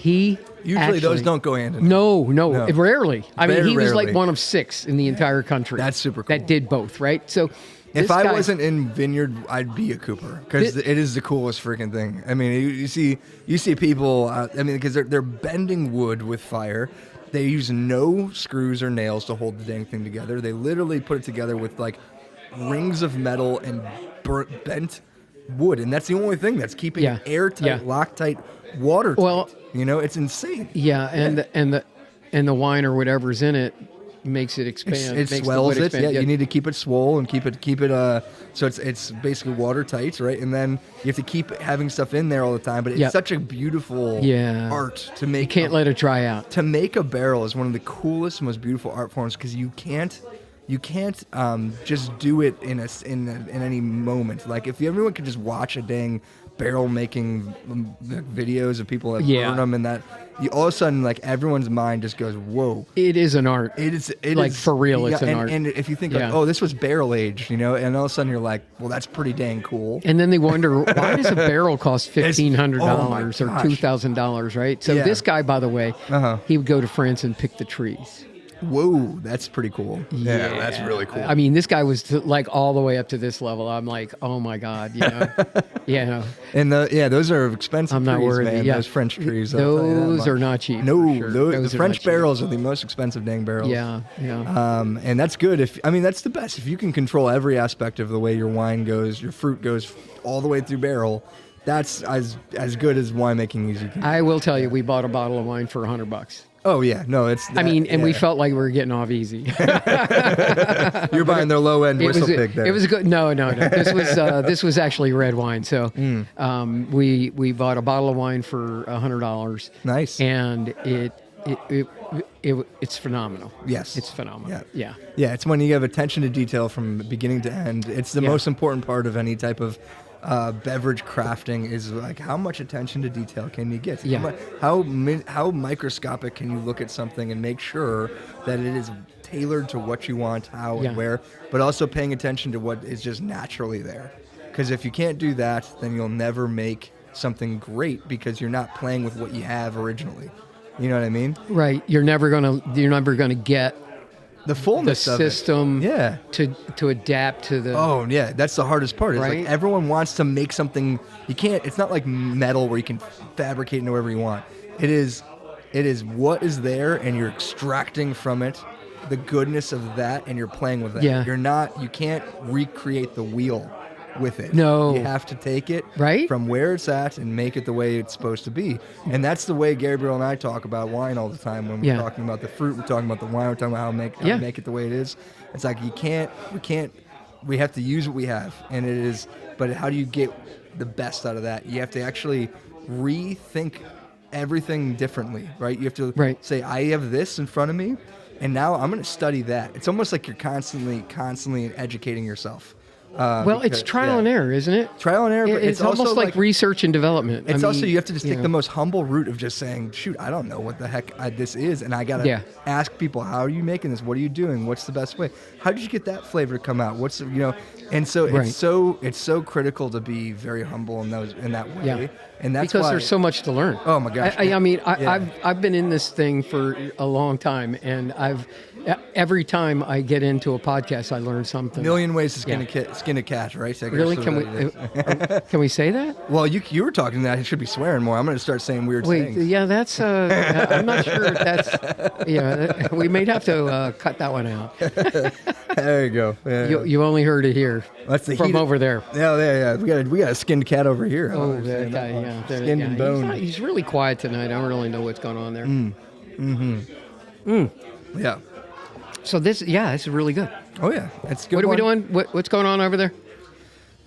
usually those don't go hand in hand. No, rarely. I mean, he was rarely. like one of 6 in the entire country. That's super cool. That did both, right? So. If I wasn't in vineyard, I'd be a cooper because it is the coolest freaking thing. I mean, you see people. Because they're bending wood with fire. They use no screws or nails to hold the dang thing together. They literally put it together with like rings of metal and bent wood, and that's the only thing that's keeping it airtight, Loctite, watertight. Well, it's insane. Yeah, and the wine or whatever's in it makes it expand. It swells it. Yeah, you need to keep it swole and keep it. So it's basically watertight, right? And then you have to keep having stuff in there all the time. But it's such a beautiful art to make. You can't let it dry out. To make a barrel is one of the coolest, most beautiful art forms because you can't just do it in any moment. Like if everyone could just watch a dang barrel making videos of people that burn them, and that all of a sudden like everyone's mind just goes, whoa, it is an art. It is for real. It's an art. And if you think like, oh, this was barrel aged, and all of a sudden you're like, well, that's pretty dang cool. And then they wonder, why does a barrel cost $1,500 or $2,000, right? So this guy, by the way, he would go to France and pick the trees. Whoa, that's pretty cool. Yeah, that's really cool. I mean, this guy was like all the way up to this level. I'm like, oh my God, And those are expensive. I'm not trees, worried. man. Those French trees. Those are not cheap. No, the French barrels are the most expensive dang barrels. Yeah. And that's good. That's the best. If you can control every aspect of the way your wine goes, your fruit goes all the way through barrel. That's as good as winemaking as you can. I will tell you, we bought a bottle of wine for $100. Oh yeah, no, it's. I mean, and we felt like we were getting off easy. You're buying their low end whistle pig there. It was good. No. This was actually red wine. So we bought a bottle of wine for $100. Nice. And it's phenomenal. Yes, it's phenomenal. Yeah. It's when you have attention to detail from beginning to end. It's the most important part of any type of beverage crafting is like how much attention to detail can you get? Yeah. How microscopic can you look at something and make sure that it is tailored to what you want, how and where, but also paying attention to what is just naturally there. Because if you can't do that, then you'll never make something great because you're not playing with what you have originally. You know what I mean? Right. You're never gonna get the fullness of the system to adapt to the. Oh yeah, that's the hardest part. It's right? like everyone wants to make something. You can't. It's not like metal where you can fabricate it whatever you want. It is what is there, and you're extracting from it the goodness of that, and you're playing with that. Yeah. You can't recreate the wheel with it. No. You have to take it right from where it's at and make it the way it's supposed to be. And that's the way Gabriel and I talk about wine all the time when we're talking about the fruit, we're talking about the wine, we're talking about how to make it the way it is. It's like we have to use what we have. And it is, but how do you get the best out of that? You have to actually rethink everything differently, right? You have to say, I have this in front of me, and now I'm going to study that. It's almost like you're constantly educating yourself. It's trial and error, isn't it? Trial and error. But it's almost like research and development. It's also you have to just take the most humble route of just saying, shoot, I don't know what the heck this is, and I gotta ask people, how are you making this? What are you doing? What's the best way? How did you get that flavor to come out? What's And so it's so critical to be very humble in that way. Yeah. And that's because why there's so much to learn. Oh my gosh! I've been in this thing for a long time, and every time I get into a podcast, I learn something. A million ways to skin a cat, right? So really? Can we say that? Well, you were talking that I should be swearing more. I'm going to start saying weird things. Yeah, that's. I'm not sure if that's. Yeah, we may have to cut that one out. There you go. Yeah. You only heard it here. That's the from over there. Yeah. We got a skinned cat over here. Oh, that guy. Yeah, skinned and bone. He's really quiet tonight. I don't really know what's going on there. Yeah. So this is really good. Oh yeah, it's good. What are we doing? What's going on over there?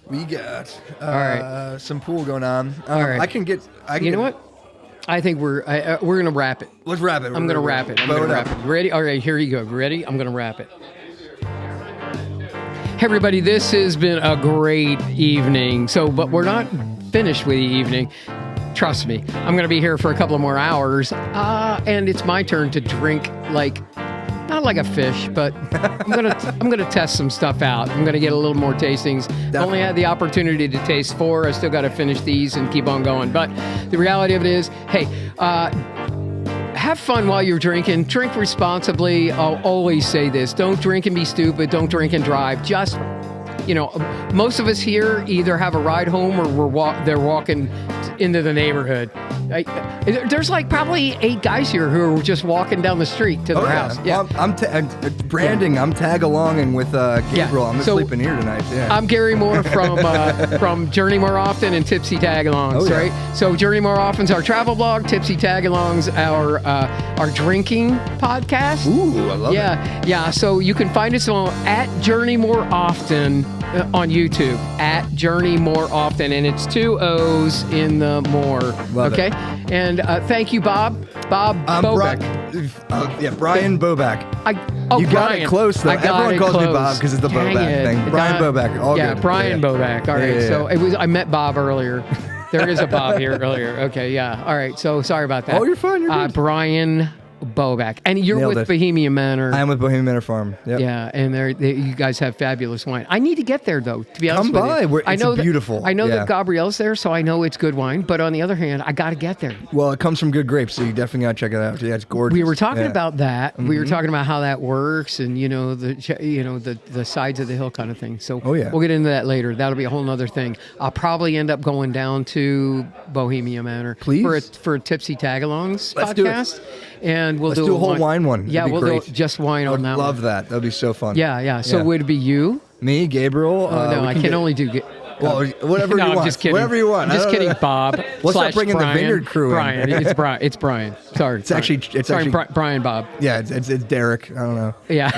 We got all right. Some pool going on. All right. I can get. You know what? I think we're gonna wrap it. Let's wrap it. I'm gonna wrap it. Ready? All right. Here you go. Ready? I'm gonna wrap it. Hey everybody, this has been a great evening. But we're not finished with the evening. Trust me, I'm going to be here for a couple of more hours, and it's my turn to drink not like a fish, but I'm gonna test some stuff out. I'm gonna get a little more tastings. Definitely. Only had the opportunity to taste 4. I still got to finish these and keep on going. But the reality of it is, hey, have fun while you're drinking. Drink responsibly. I'll always say this: don't drink and be stupid. Don't drink and drive. Just most of us here either have a ride home or they're walking into the neighborhood. There's probably 8 guys here who are just walking down the street to their house. Yeah, well, I'm branding. I'm tag alonging with Gabriel. I'm sleeping here tonight. Yeah. I'm Gary Moore from Journey More Often and Tipsy Tagalongs. Right. So Journey More Often's our travel blog. Tipsy Tagalongs our drinking podcast. Ooh, I love it. Yeah. So you can find us at Journey More Often on YouTube at Journey More Often, and it's 2 O's in the more. Love okay. It. And thank you, Bob. Bob Bobek. Brian Bobek. You got Brian. it close though. Everyone calls me Bob because it's the Bobek thing. Brian Bobek. All good. Brian Bobek. All right. Yeah. So I met Bob earlier. There is a Bob here earlier. Okay. Yeah. All right. So sorry about that. Oh, you're fine. You're good. Brian Bobek. And you're Nailed with it. Bohemian Manor. I am with Bohemian Manor Farm. Yep. Yeah, and you guys have fabulous wine. I need to get there though. To be honest Come with by. you, It's beautiful. I know that Gabrielle's there, so I know it's good wine. But on the other hand, I got to get there. Well, it comes from good grapes, so you definitely got to check it out. Yeah, it's gorgeous. We were talking about that. Mm-hmm. We were talking about how that works, and the sides of the hill kind of thing. So we'll get into that later. That'll be a whole other thing. I'll probably end up going down to Bohemian Manor for a Tipsy Tagalongs podcast. And we'll do a whole wine one. Yeah, we'll do just wine on that one. Love that. That'll be so fun. Yeah. So would it be you? Me, Gabriel. Oh, no, I can only do... Well, whatever no, you I'm want. just kidding. Whatever you want. I'm just kidding, Bob. Let's not slash bring in the Brian. Vineyard crew in. Brian. It's Brian. It's Brian. Sorry. It's actually Brian Bob. Yeah, it's Derek. I don't know. Yeah.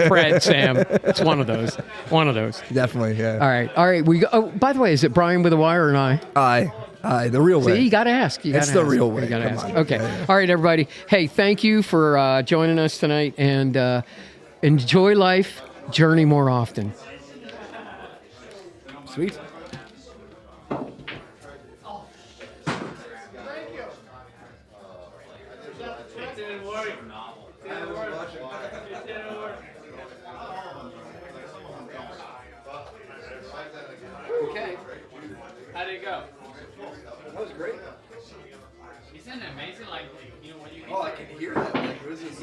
Fred, Sam. It's one of those. One of those. Definitely, yeah. All right. We go, oh, by the way, is it Brian with a Y or an I? Aye, the real way. See, you got to ask. It's the real way. You got to Come ask. on. Okay. Yeah. All right, everybody. Hey, thank you for joining us tonight, and enjoy life. Journey more often. Sweet. Okay. How'd it go? That was great. Isn't it amazing? Like, you know, when you Oh, I can hear that. Like, it was just